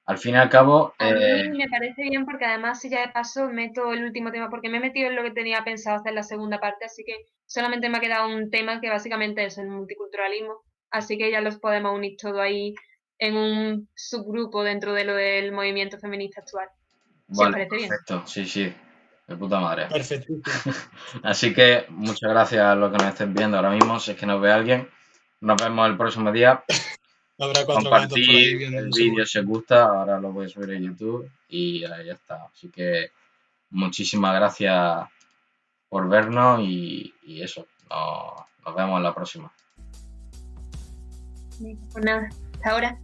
Speaker 1: Al fin y al cabo,
Speaker 3: A mí me parece bien porque además si ya de paso meto el último tema, porque me he metido en lo que tenía pensado hacer la segunda parte, así que solamente me ha quedado un tema que básicamente es el multiculturalismo, así que ya los podemos unir todo ahí en un subgrupo dentro de lo del movimiento feminista actual. Si os
Speaker 1: vale,
Speaker 3: parece bien.
Speaker 1: perfecto. Sí, sí, de puta madre.
Speaker 4: Perfectísimo.
Speaker 1: Así que muchas gracias a los que nos estén viendo ahora mismo. Si es que nos ve alguien, nos vemos el próximo día.
Speaker 4: Habrá cuatro gatos por ahí
Speaker 1: Compartir el
Speaker 4: viendo
Speaker 1: vídeo
Speaker 4: seguro.
Speaker 1: si os gusta. Ahora lo voy a subir a YouTube y ya está. Así que muchísimas gracias por vernos y eso. Nos vemos en la próxima.
Speaker 3: Pues nada, hasta ahora.